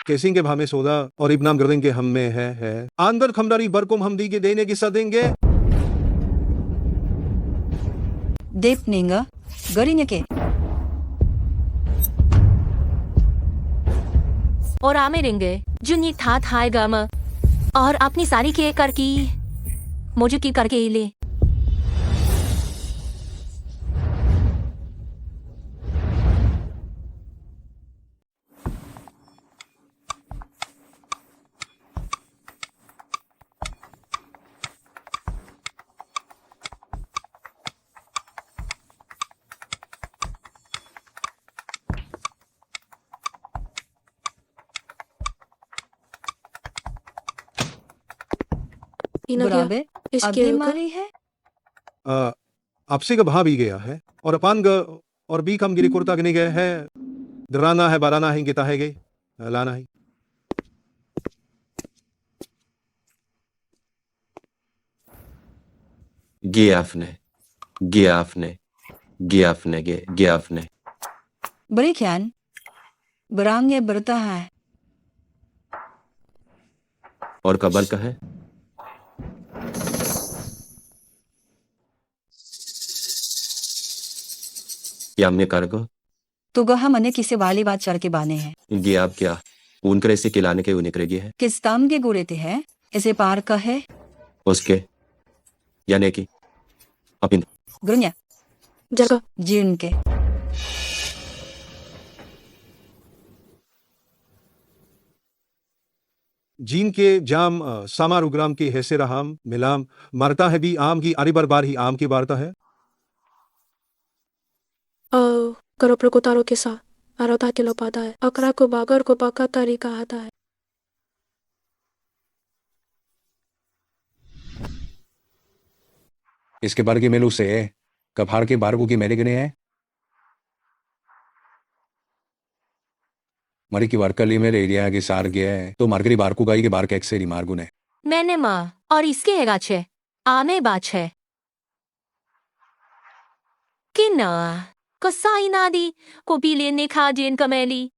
केसिंग के भामे सोदा और इब्नाम गर्दें के हम में है आंदर खमदारी बरकुम हमदी के देने की सदेंगे देप नेंगा गरिन्य के और आमे रिंगे जुनी था थाय गम और अपनी सारी के कर की मुझे की करके ले ina kya बराबर इसके अभी ऊपर मारी है आपसे का भा भी गया है और अपान ग और बी कम गिरी कुर्ता गिनी गए है दराना है बाराना है गिता है गई लाना है गियाफने बड़ी ख्यान बरांगे बरता है और कबर का है याम्य कारगो तो गहा मने किसे वाली बात चढ़ के बाने हैं गियाब क्या ऊन करे से किलाने के उनिकरेगी है किस ताम के गुरे ते है इसे पार का है उसके यानी कि अपिन गुरुन्या जगह जीर्ण के जीन के जाम सामारुग्राम की हैसे रहाम मिलाम मरता है भी आम की अरिबर बार ही आम की वार्ता है करो प्रकोतारो के साथ आरोता के लोपाता है अकरा को बागर को पक्का तरीका आता है इसके बार की मेलू से कफार के बारगू की मेरे गने हैं मरी की वारकली में एरिया के सार गया है तो मार्गरी बारकू गाई के बार के एक्सेरी मार्गू ने मैंने माँ और इसके है गाछे आमे बाछ है कि ना कसाई नादी को पी लेने खा जेन कमेली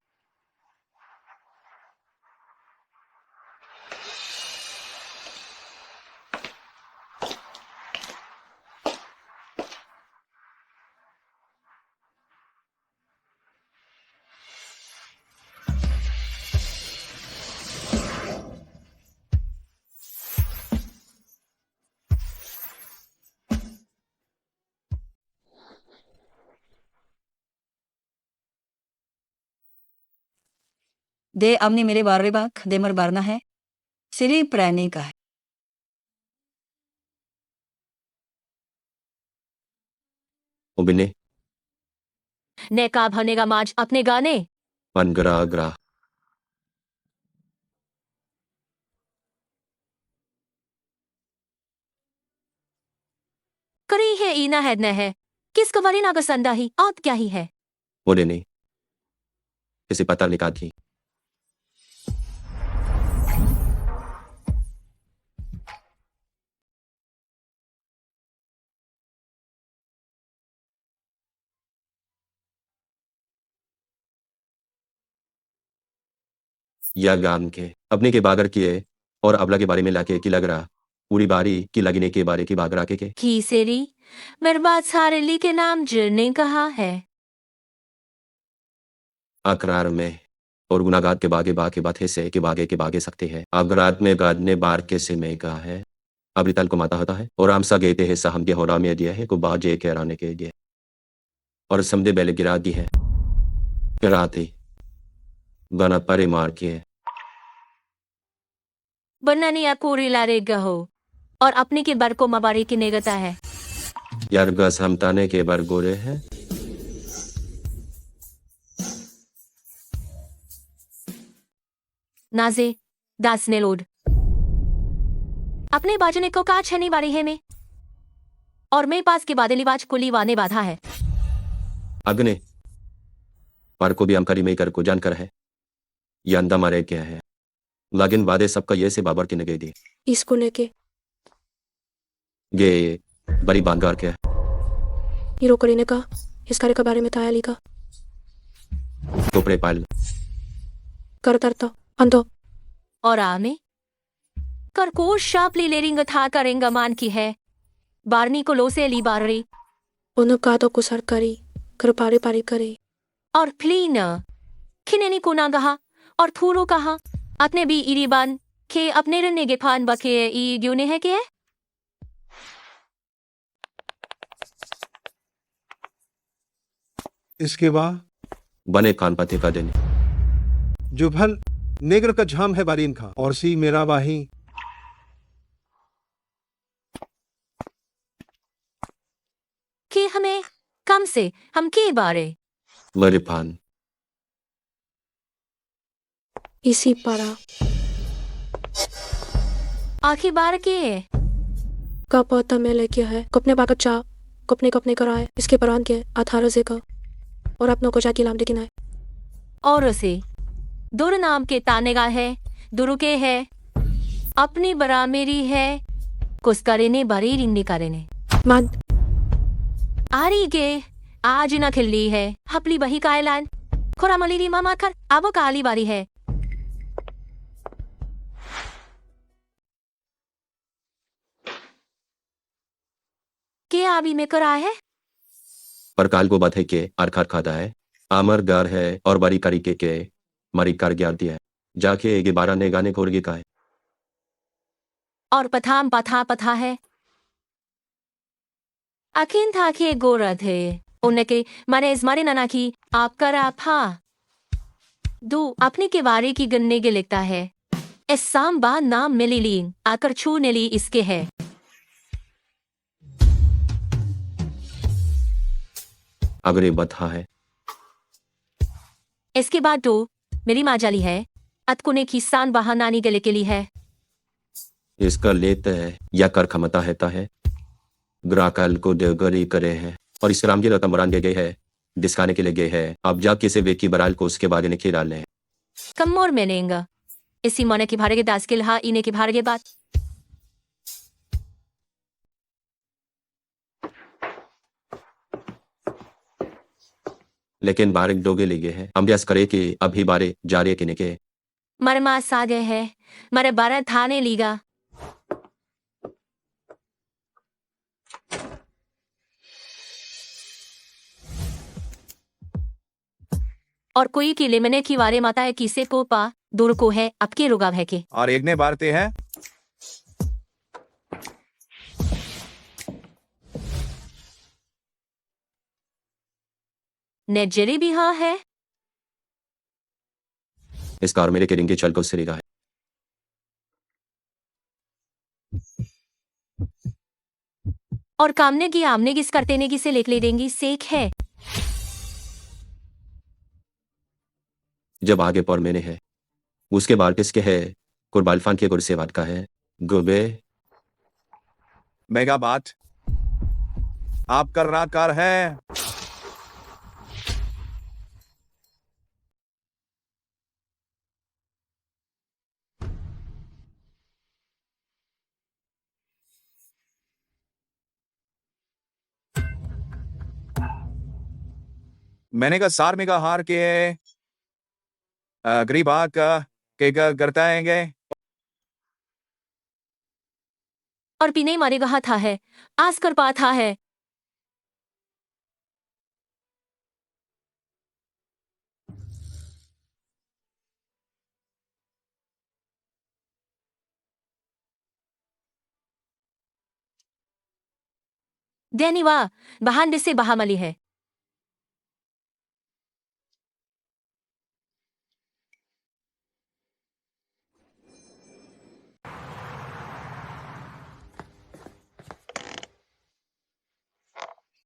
दे अमने मेरे बारे बाख देमर बारना है सिरी प्राणी का है उबिने ने का भनेगा माज अपने गाने मनगरा ग्रा करी है ईना है न है किस कवरी ना गसंदा ही औत क्या ही है बोले नहीं किसी पता निकाल थी या गाम के अपने के बागर किए और अबला के बारे में लाके की लग रहा पूरी बारी की लगने के बारे की बागर आके के की सेरी मेरे बात सारे ली के नाम जिरने कहा है अकरार में और गुनागात के बागे से के बागे सकते हैं अगरात में गादने बार के से में कहा है अबरितल को माता होता है और आमसा गेते है साहम के होरा में दिया है को बाजे के राने के दिए और समझे बेले गिरा दी है गिराती बना परे मार के बननी अकोरी लारे गहो और अपने के बर को मबारी की नेगता है यार गस हम ताने के बर गोरे हैं नाजे दास ने लोड अपने बाजने को का छनी बारी है में और मैं पास के बादली बाज कुली वाने बाधा है अग्ने पर को भी अमकरी में कर को जानकर है ये अंदा मारे क्या है लागिन वादे सबका ये से बाबर की नगे दी इसको ने के ये बड़ी बांगार क्या हीरो करी ने कहा इस कार्य के बारे में ताया लिखा Kopre pal. Kartarta. Ando. और आमे करकोश शापली लेरिंग था करेंगा मान की है बारनी को लो से ली बार रही Uno kado kusar kari. Kar pari kari. और फ्लीन खिनेनी को ना कहा और थूरो कहा अपने भी इरीबान के अपने रने के फान बके ई ग्यूने है के इसके बाद बने कान पते का दिन. जुभल नेगर का झाम है बारीन का और सी मेरा बाही कि हमें कम से हम के बारे Mariphan. Isi para. आखिर बार के Kapata mele किया है कपने बाका चा कपने कराए इसके परान के 18 से का और अपनों को जाके लाम लेकिन आए और उसे दुर नाम के तानेगा है दुरु के है अपनी बरा मेरी है कुछ करे ने बरी रिंदी करे ने मान आरी के आज ना खिल्ली है हपली बही कायलान खोरा मलीरी मामा कर अब काली बारी है के आबी में करा है पर काल को बात है के अरखार खाता है आमर गार है और बारी करी के मारी कर ग्यार दिया है जाके एगे 12 ने गाने खोरगे का है और पथाम पथा है अखिन था के गोरा थे उनके मारे इस मारे नाना की आप करा फा दो अपने के वारे की गन्ने के लिखता है इस साम बा नाम मिली लीन आकर छू नेली इसके है अगर ये बता है इसके बाद तो मेरी माँ जाली है अतकुने किसान बहानानी गले के लिए है इसका लेते है या कर खमता हैता है ग्राकाल को देवगरी करे है और इस राम की रकम बरान गए है दिसकाने के लिए गए है अब जा किसे वे की बराल को उसके बारे निखी डालने हैं कम और मैनेगा इसी मने की भारे के दास के लहा इने की भारे के बाद लेकिन बारिक डोगे ले गए हैं हम ब्यास करे कि अभी बारे जा रहे कि निके मर मास आ गए है मरे बारह थाने लीगा और कोई की लेमने की वारे माता है किसे को पा दूर को है आपके रुगाव है के और एक ने बारते हैं नेजरी भी हाँ है इस कार मेरे के रिंगे चल को सिरेगा है और कामने की आमने किस करते ने किसे लेक ले देंगी सेक है जब आगे पर मैंने है उसके बाद किसके है कुर्बालफान के गुरसेवाद का है गुबे मेगा बात आप कर रहा कार है मैंने कहा सार में का हार के गरीबा का के करता है और पीने मारे कहा था है आस कर पा था है देनिवा बहान से बहामली है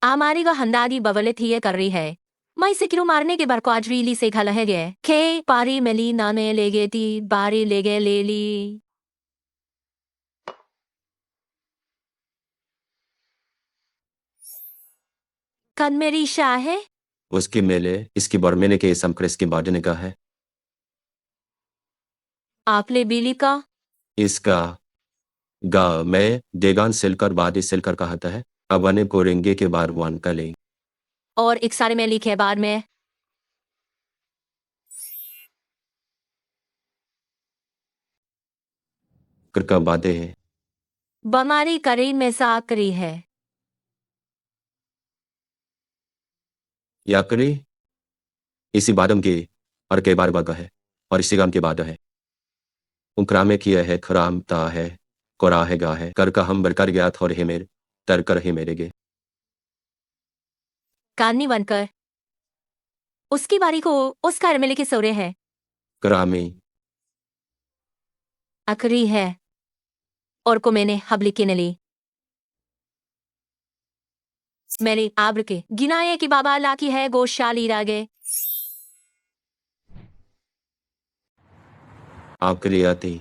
आमारी का हंदादी बवले थी ये कर रही है मैं सिक्रू मारने के बार को आज रीली से खा लह गए खे पारी मिली नामे ले गए थी बारी ले गए ले ली कन मेरी शाह है उसकी मेले इसकी बरमेने के समक्रिस की बाडने का है आपले बिली का इसका गा मैं देगान सिलकर बादी सिलकर कहता है अब अने को रेंगे के बार वान का ले और एक सारे में लिखे बाद में करका बातें है बमारी करीन में साकरी है याकरी इसी बादम के और के बार बागा है और इसी गाम के बाद है उकरा में किया है खराम ता है कोरा है गा है कर का हम बरकर गया था और हे मेरे तर कर हे मेरे गे काननी बनकर उसकी बारी को उस घर में लेके सोरे है करामी अकरी है और को मैंने हबली के नली मेरी आब्र के गिनाए कि बाबा लाकी है गोशाली रागे आकरी आती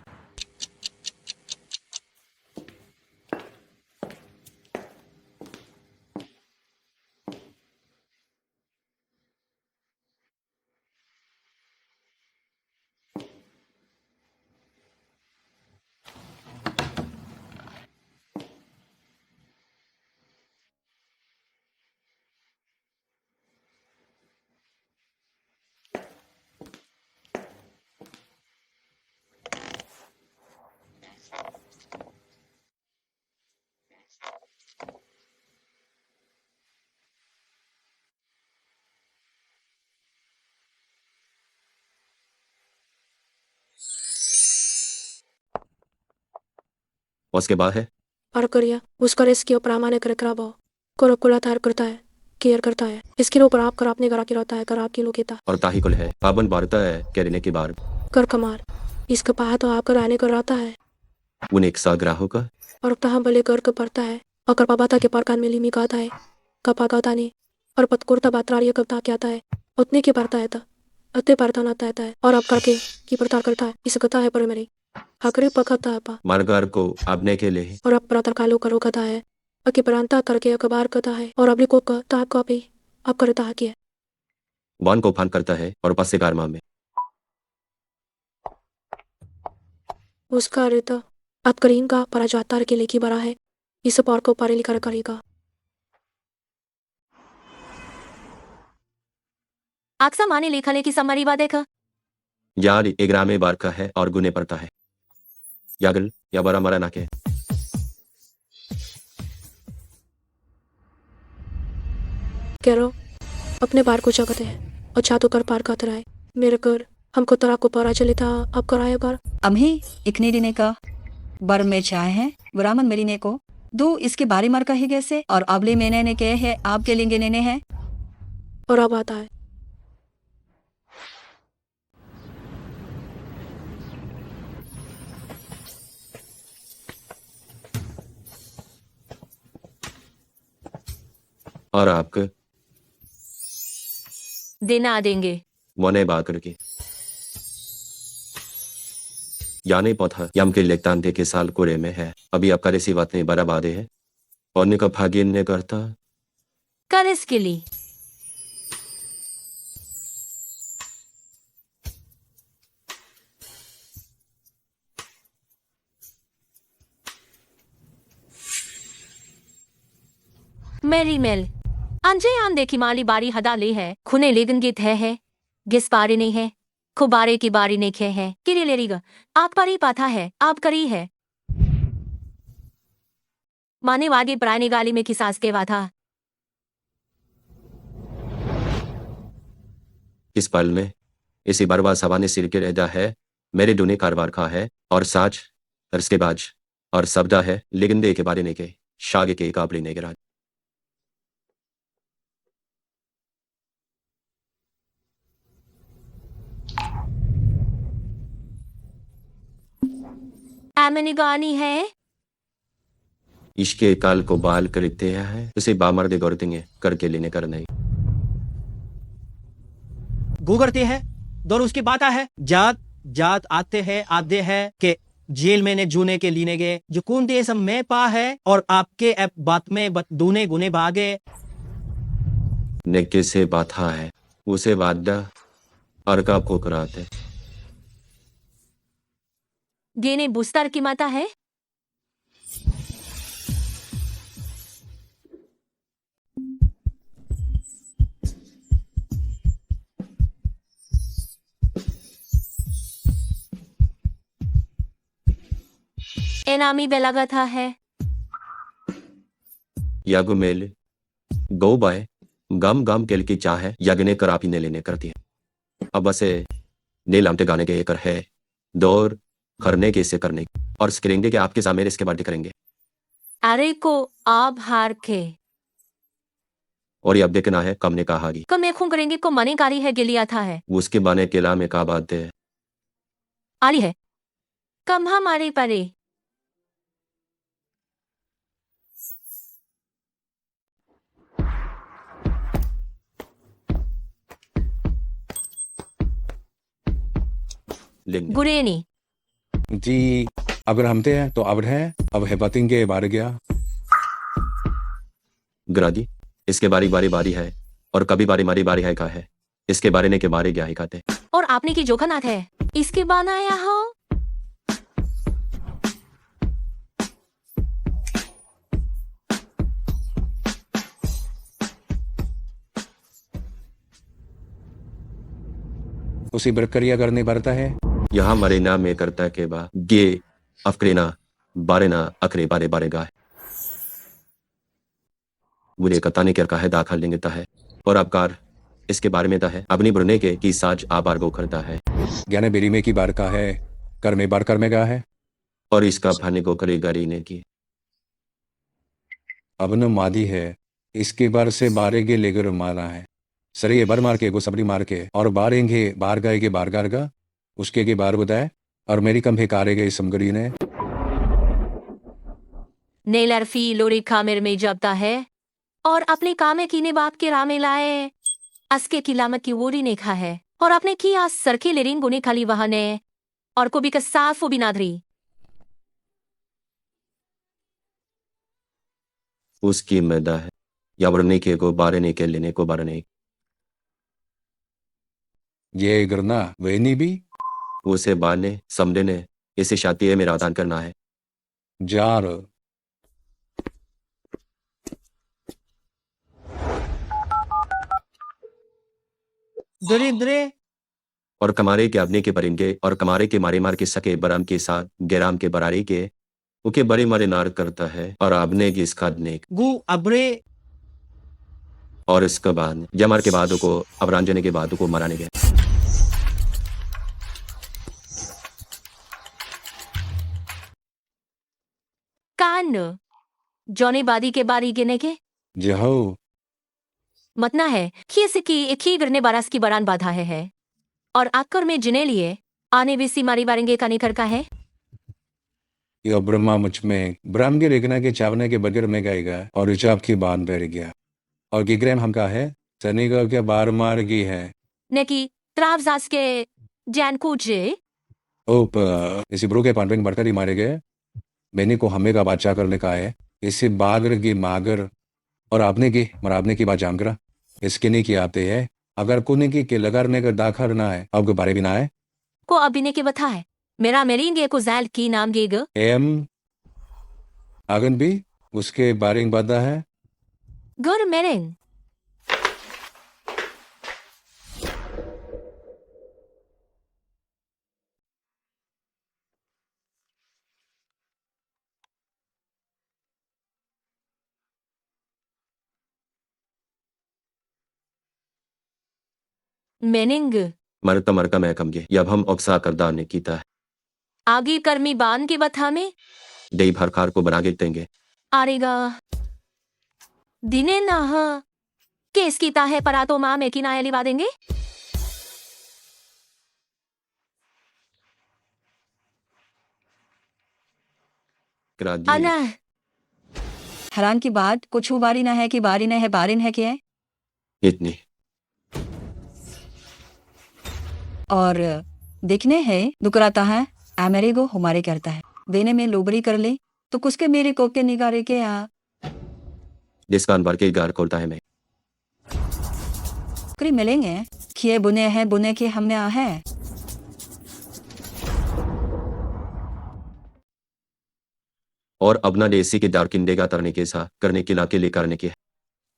उसके बाद है और करिया उसका रेस्क्यू प्रामाणिक रखराबो को कुला तैयार करता है केयर करता है इसके ऊपर आप कर अपने घर की रहता है कर आपकी लोकेता और ताही कुल है पाबन बारता है कहने के बार कर कमार इसके पास तो आपका रहने को रहता है उन एक साग्राहों का और तहाँ भले कर के पड़ता है और कर पाबाता के पारकान में लिमी गाता है कपा गाता नहीं और पतकुर्ता बात्रारिया कबता क्या आता है उतने के पड़ता है अत्ते पड़ता ना आता है और अब करके की प्रतार करता है इस कथा है पर मेरी हकरे पखता है पा मारगार को आपने के लिए और अब प्रतर कालो करो कथा है अके प्रांता करके अखबार कथा है और अबली को ता कॉपी अब करता किया वन को फान करता है और पासे कारमा में उसका रेता अब करीन का पराजातार के लेकी बड़ा है इस पार को पारे लिखा करेगा आक्सा माने लेखा की समारी बात देखा यार एग्रा में बार का है और गुने पड़ता है यागल या बरा मरा ना के कह रो अपने बार को जगते है और छातों कर पार का है मेरे कर हमको तरह को परा चले था अब कराए कर अम्ही इकने दिने का बर में चाहे हैं ब्राह्मण मेरी ने को दो इसके बारे मार कहे कैसे और अबले मैंने ने कहे है आपके लिंगे नेने हैं और अब आता है और आपके देना देंगे मोने बात करके यानी पौधा यम के लेखतान के साल कोरे में है अभी आपका रेसी बात नहीं बड़ा बादे है और ने का भागिन ने करता कर इसके लिए मेरी मेल अंजे आन देखी माली बारी हदा ले है खुने लेगन गीत है गिस बारी नहीं है खुबारे की बारी नहीं खे है किरे लेरीगा आप पर ही पाथा है आप करी है माने वागे प्राणी गाली में किसास के वाथा इस पल में इसी बरवा सवाने सिर के रहता है मेरे दुने कारवार खा है और साच तरस के बाज और सबदा है लेकिन दे के बारे नहीं के शागे के काबली नहीं गिरा एमनी गानी है इसके काल को बाल करते हैं उसे बामर दे गौरतेंगे करके लेने कर नहीं गुगरते हैं दौर उसकी बात है जात जात आते हैं के जेल में ने जूने के लीने गए जो कौन देश में पा है और आपके ऐप बात में दूने गुने भागे ने किसे बाथा है उसे वादा और का पोकराते गेने बुस्तर की माता है एनामी बेलागा था है यागुमेल गो बाय गम गम केल की चाह है यगने करापी ने लेने करती है अब बसे ने लामते गाने के कर है दौर करने के इसे करने और स्क्रेंगे कि आपके सामने इसके बाद करेंगे अरे को आप हार के और ये अब देखना है कम ने कहा कि कम मैं खून करेंगे को मने कारी है गिलिया था है उसके बाने केला में का बात है आली है कम हमारे परे लेंगे गुरेनी जी अगर हमते हैं तो अब है अब है बतेंगे बार गया ग्रादी इसके बारी है और कभी बारी बारी है का है इसके बारे ने के बारे क्या ही खाते और आपने की जोखनाथ है इसके बनाया हो उसी प्रक्रिया करने पड़ता है यहाँ मरेना में करता के बा गे अफकरेना बारेना अखरे बारे बारे गाय बुरे कताने क्या है दाखल लेंगे है और अबकार इसके बारे में है अपनी बुरने के की साज आबार गो करता है ज्ञाने बेरी में की बार का है कर में बार कर में गा है और इसका भाने को करे गारी ने की अब न मादी है इसके बार से बारे के लेकर मारा है सरी बार मार के गो सबरी मार के और बारेंगे बार गाए के बार गार गा उसके के बार बताए और मेरी कम कारे गए समगरी ने नेलरफी लोरी खामिर में जबता है और अपने कामे कीने बाप के रामे लाए अस्के की लामत की वोरी ने खा है और अपने की आज सरखे लेरिंग गुने खाली वहां ने और को भी का साफ वो भी नादरी उसकी मैदा है या बुरने के को बारे ने के लेने को बारे नहीं ये करना वे नहीं भी उसे बाने समझे ने इसे शाती में रादान करना है जार दरिद्रे और कमारे के अपने के परिंगे और कमारे के मारे मार के सके बराम के साथ गेराम के बरारी के उके बड़े मारे नार करता है और आपने की इसका नेक गु अब्रे और इसके बाद यमर के बाद को अवरांजने के बाद को मराने गए कान जौने बादी के बारी गिने के जहो मतना है कि इसे की एक ही गिरने बारास की बरान बाधा है और आकर में जिने लिए आने बीसी मारी बारेंगे का निकर का है ये ब्रह्मा मुझ में ब्रह्म के रेखना के चावने के बगैर में गाएगा और रिचाप की बांध बैठ गया और गिग्रैम हमका है सनी का क्या बार मार की है ने की त्रावजास के जैन कूजे ओप इसी ब्रो के पांडविंग बढ़कर ही मारे गए मैंने को हमें का बादशाह करने का है इसे बागर की मागर और आपने की मराबने की बात जाम करा इसके नहीं की आते है अगर कोने की के लगाने का दाखर ना है आपके बारे भी ना है को अभिने के बता है मेरा मेरिंगे को जैल की नाम गेग एम आगन भी उसके बारे में बता है गुर मेरिंग मेनिंग मरता मरका मैं कम गे अब हम अक्सा करदार ने कीता है आगे कर्मी बान के बथा में दई भरखार को बना के देंगे आरेगा दिने ना केस कीता है परा तो माँ में की नाया लिवा देंगे करा दिए अना हैरान की बात कुछ बारी ना है कि बारी न है बारिन है क्या है इतनी और देखने है दुकराता है मेरे को हमारे करता है देने में लोबरी कर ले तो कुछ के मेरे कोप के निगारे के जिसका अनवर के गार खोलता है मैं करी मिलेंगे खिए बुने हैं बुने के हम में है और अब ना देसी के दार किंडे का तरने के साथ करने के लाके ले करने के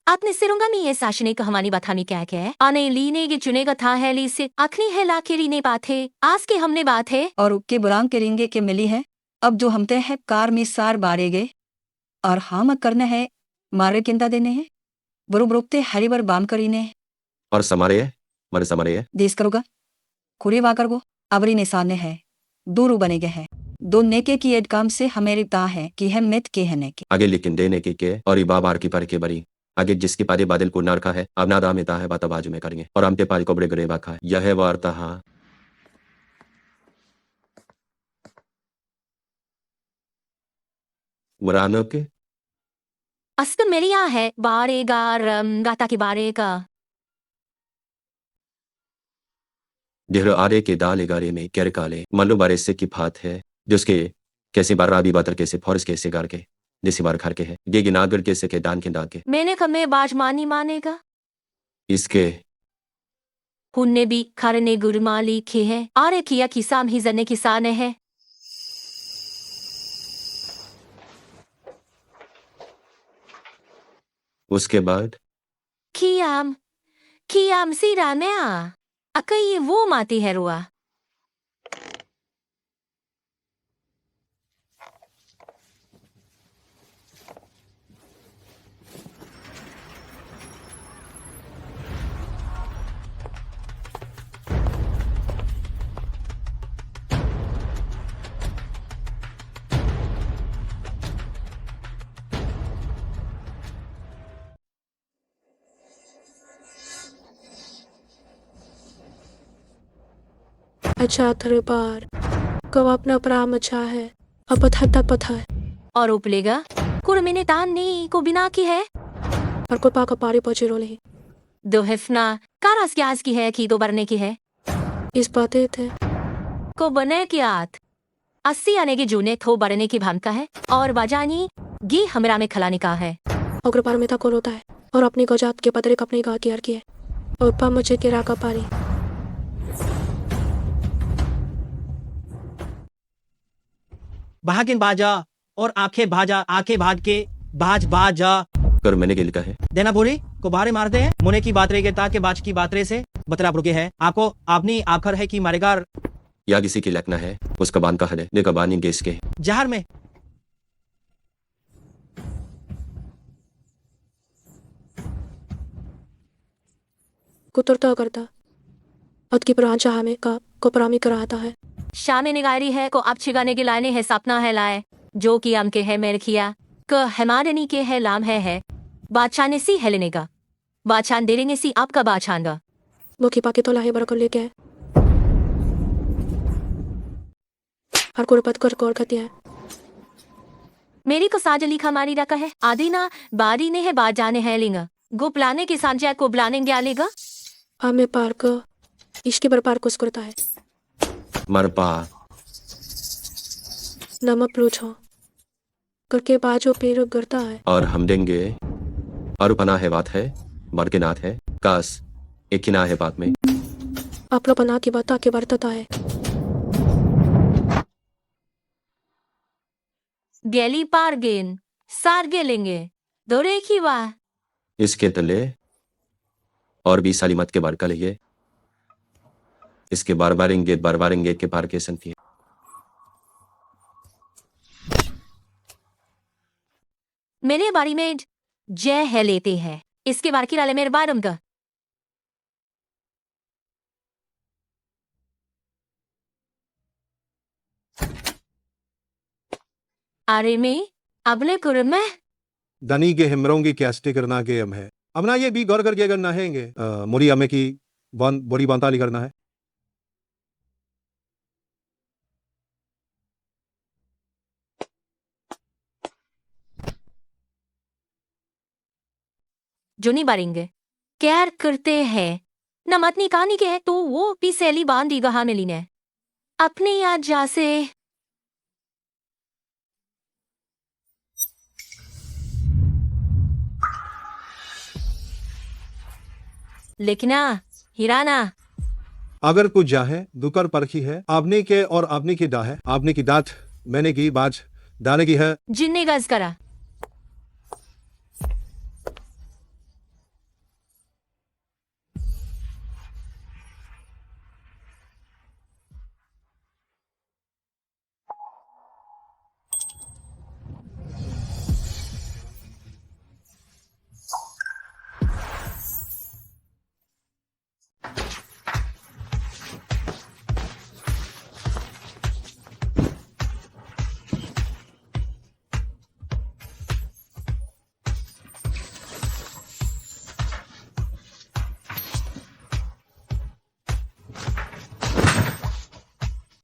आपने सिरुंगा में ये साशने का हमारी बथानी क्या क्या है आने लीने के चुने का था है ली से आखनी है लाके रीने बात है आज के हमने बात है और के बुराम के रिंगे के मिली है अब जो हमते हैं कार में सार बारे गए और हम करना है मारे किंता देने हैं बरुबरुकते हरिबर बाम करीने और समारे है मरे समारे है देश करोगा खुरे वाकर गो अबरी निशाने है दूर बने गए हैं दो नेके की एड काम से हमेरी ता है कि हम मित के है नेके आगे लेकिन देने के और इबा बार की पर के बरी आगे जिसकी पादे बादल को नारखा है अब नादा में ता है बाता बाजू में करेंगे और हमते पारी को बड़े गरे बाखा है यह है वार्ता हाँ वरानो के अस्कन मेरी यहाँ है बारे गार गाता के बारे का देहरो आरे के दाले गारे में कैर काले मल्लो बारे से की फात है जिसके कैसे बार राबी बातर कैसे फॉरेस्ट कैसे गार के जैसी बार खार के है गे गिनागर कैसे के दान के दाके मैंने कमे बाज मानी मानेगा इसके हुन्ने भी खारने गुरमाली खे है आरे किया किसाम ही जने किसान है उसके बाद खियाम खियाम सीरा में अकई वो माती है रुआ अच्छा थर बार कब अपना प्राम अच्छा है अब पथा पथा है और उपलेगा कुरमिने तान नी को बिना की है और को पाका पारी पहुंचे रोले दो हिफना कारास क्यास की है की दो बरने की है इस बातें थे को बने की आत 80 आने के जूने थो बरने की भामका है और बाजानी गी हमरा में खलाने का है अग्र पार में था को रोता है और अपनी गजात के पदरे अपने गा की हर की है और पा मुझे के राका पारी भागिन बाजा और आंखें भाजा आंखें भाज के बाज बाजा कर मैंने के लिखा है देना बोरी को बारे मारते हैं मुने की बात रहे के बाज की बात रहे से बतरा रुके है आपको आपनी आखर है कि मारेगार या किसी की लखना है उसका बान का हल है ने का बानी गेस के जहर में कुतरता करता अद की प्राण चाह में का को परामी कराता है शामे निगारी है को अब छिगाने के लाने है सपना है लाए जो कि हम के है मेरे खिया क हमारे के है लाम है बादशाह ने सी है लेने का बादशाह दे लेंगे सी आपका बादशाह गा मुखी पाके तो लाहे बरकर लेके आए हर को पद कर कौर खती है मेरी को साज लिखा मारी रखा है आधी ना बारी ने है बात जाने है लेंगा गो प्लाने के सांझा को बुलाने गया लेगा हमें पार को इश्क बर पार कुछ करता है मरपा नमक पूछो करके बाजो पेड़ गिरता है और हम देंगे और पना है बात है मर के नाथ है कास एक ही ना है बात में अपना बना की बता के बरतता है गैली पार गेन सार गे लेंगे दौरे की वाह इसके तले और 20 साली मत के बार का लिए इसके बार बार इंगे के पार के संती है मेरे बारी में जय है लेते हैं इसके बार की लाले मेरे बार उनका अरे में अबले कुर में दनी के हिमरोंगी कैस्टे करना के हम है अपना ये भी गौर करके करना है मोरी हमें की बोरी बांताली करना है जो नहीं बारेंगे कैर करते हैं न मतनी कहानी के है तो वो पी सैली बांध दी गहा मिली ने अपने याद जा से लेकिन हिराना अगर कुछ जा है दुकर परखी है आपने के और आपने की डा है आपने की दात मैंने की बाज दाने की है जिन्ने गज करा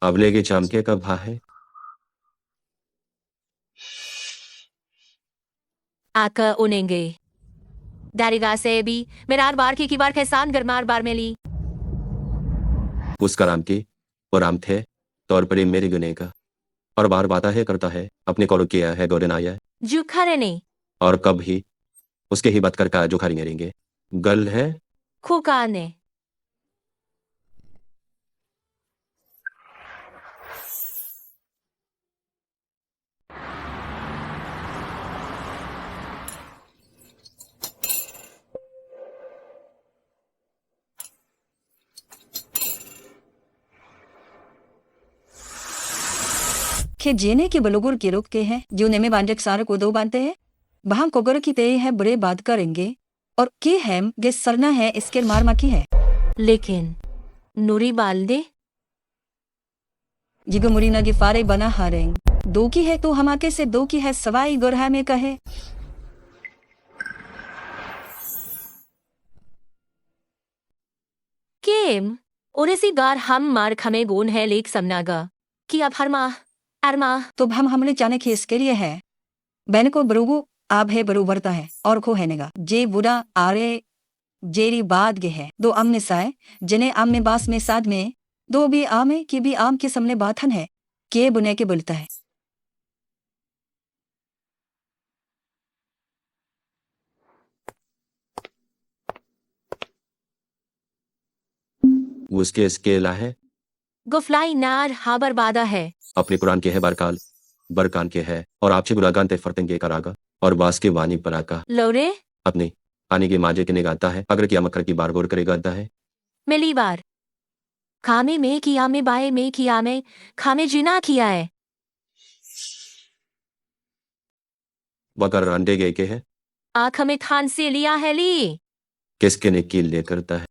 अबले के चामके का भा है आका उनेंगे दारिगा से भी मेरार बार की बार कैसान गरमार बार में ली उसका राम की और राम थे तौर पर मेरी गुने का और बार बाता है करता है अपने कौर किया है गोरे आया है जुखा रहने और कब ही उसके ही बात कर का जो खारी रहेंगे गल है खुकाने के जेने के बलोगुर के रुक के हैं जो नेमे बांजक सार को दो बांधते हैं वहां कोगर की ते है बड़े बात करेंगे और के हैम गे सरना है इसके मार माकी है लेकिन नूरी बाल दे जिगो मुरीना की फारे बना हारेंग दो की है तो हमाके से दो की है सवाई गोरहा में कहे केम ओरेसी गार हम मार खमे गोन है लेक समनागा कि अब हरमा अरमा तो हम हमने जाने के इसके लिए है बहन को बरूगु आप है बरू बरता है और खो हैनेगा जे बुरा आरे जेरी बाद गे है दो आमने साए जिन्हें आम में बास में साथ में दो भी आमे की भी आम के सामने बाथन है के बुने के बोलता है उसके इसके ला है गुफलाई नार हाबर बादा है अपने कुरान के है बरकाल बरकान के है और आपसे गुरागान ते फरतेंगे करागा और बास के वानी पराका लोरे अपनी आने के माजे के निगाहता है अगर किया मकर की बार गोर करेगा अद्दा है मिली बार खामे में किया में बाए में किया में खामे जिना किया है वकर रंडे गए के है आँख में थान से लिया है ली किसके ने कील ले करता है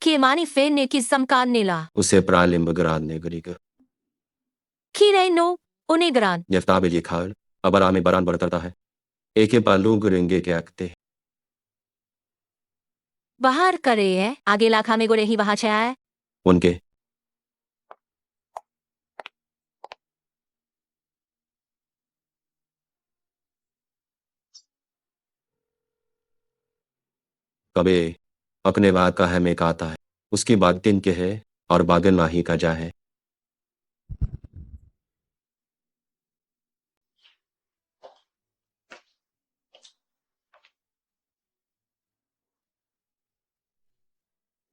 के मानी फेन ने किस समकान ने ला उसे प्रालिम बगरान ने गरीगा की रहे नो उन्हें ग्रान यफ्ताब ये खाल अबर आमे बरान बरतरता है एक पालू गुरेंगे के आकते बाहर करे है आगे लाखा में गोरे ही वहां छाया है उनके कबे अपने बात का है में आता है उसकी बात तीन के है और बागन माही का जा है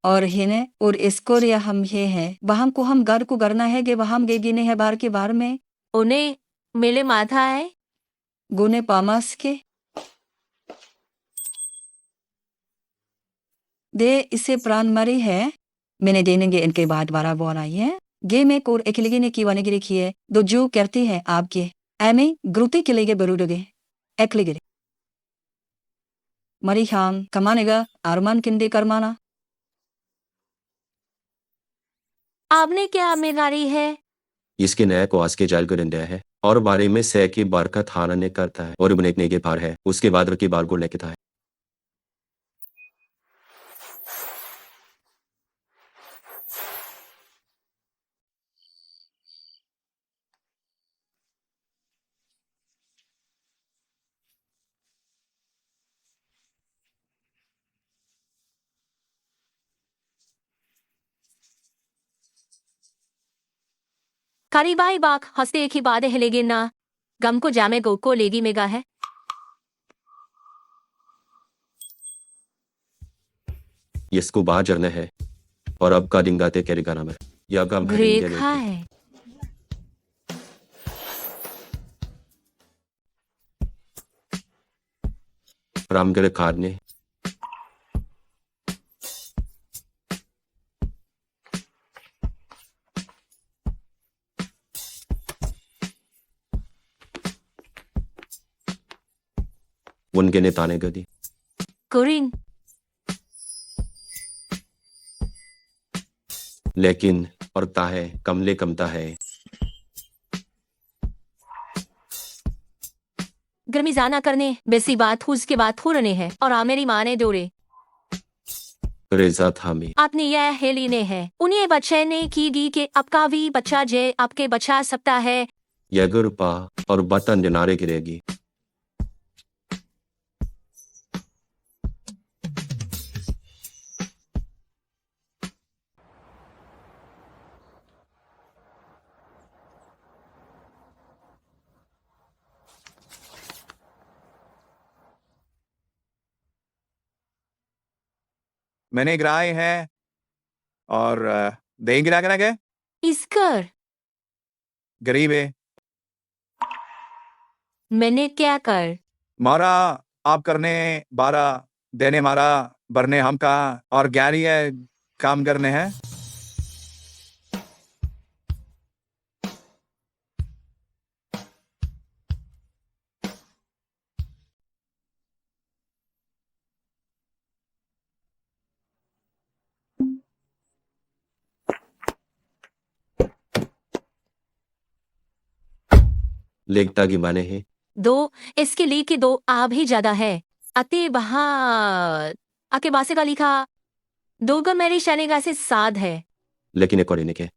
और हिने और इसको या हम ये है वहां को हम घर को करना है कि वहां गे गिने है बार के बार में उन्हें मेले माथा है गुने पामास के दे इसे प्राण मरी है मैंने देनेंगे इनके बाद बारह बोल आई है गे में कोर अकेले ने की वाने गिरी की है दो जो कहती है आपके एमे ग्रुते के लिए बरू डगे एकले गिरे मरी खाम कमानेगा आरमान किंदे करमाना आपने क्या मेगारी है इसके नया को आज के जाल कर इंडिया है और बारे में सह की बार का थाना ने करता है और बुनेकने के पार है उसके बाद रकी बार को लेके था है करीबाई बाक हंसते एक ही बादे हिलेगे ना गम को जामे गो को लेगी मेगा है इसको बाहर जरने है और अब का डिंगाते कैरेगा नाम है या गम ग्रेखा है रामगढ़ खार ने उनके ने ताने गदी कुरिन लेकिन और ताहे कमले कमता है गर्मी जाना करने बेसी बात हुज के बात हो रने है और आ मेरी माँ ने डोरे रेजा थामी आपने यह हेली ने है उन्हें बच्चे ने की कि आपका भी बच्चा जे आपके बचा सकता है यगर पा और बतन जनारे गिरेगी मैंने गिराए हैं और दे गिरा गिरा के इसकर गरीब है मैंने क्या कर मारा आप करने 12 देने मारा भरने हम का और 11 है काम करने हैं लेखता की माने हैं 2 इसके लिए कि 2 आ भी ज्यादा है अति बहा आके बासे का लिखा 2 का मेरी शनिगा से 7 है लेकिन एक और इन्हें के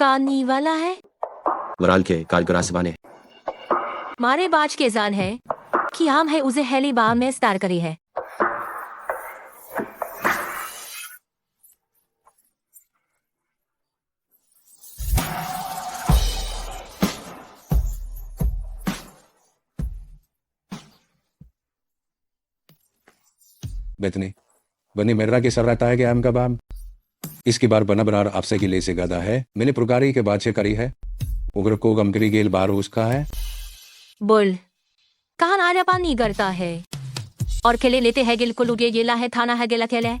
कानी वाला है वराल के कालगरा से बाने मारे बाज के जान है कि हम है उसे हेली बाह में स्टार करी है बेतनी बनी मेरा के सर रहता है कि आम का बाम इसकी बार बना बनार आपसे की ले से गादा है मैंने पुरकारी के बाद से करी है उग्र को गमकरी गेल बार उसका है बोल कहाँ नारा पानी करता है और खेले लेते है गिल को लुगे गेला है थाना है गेला खेले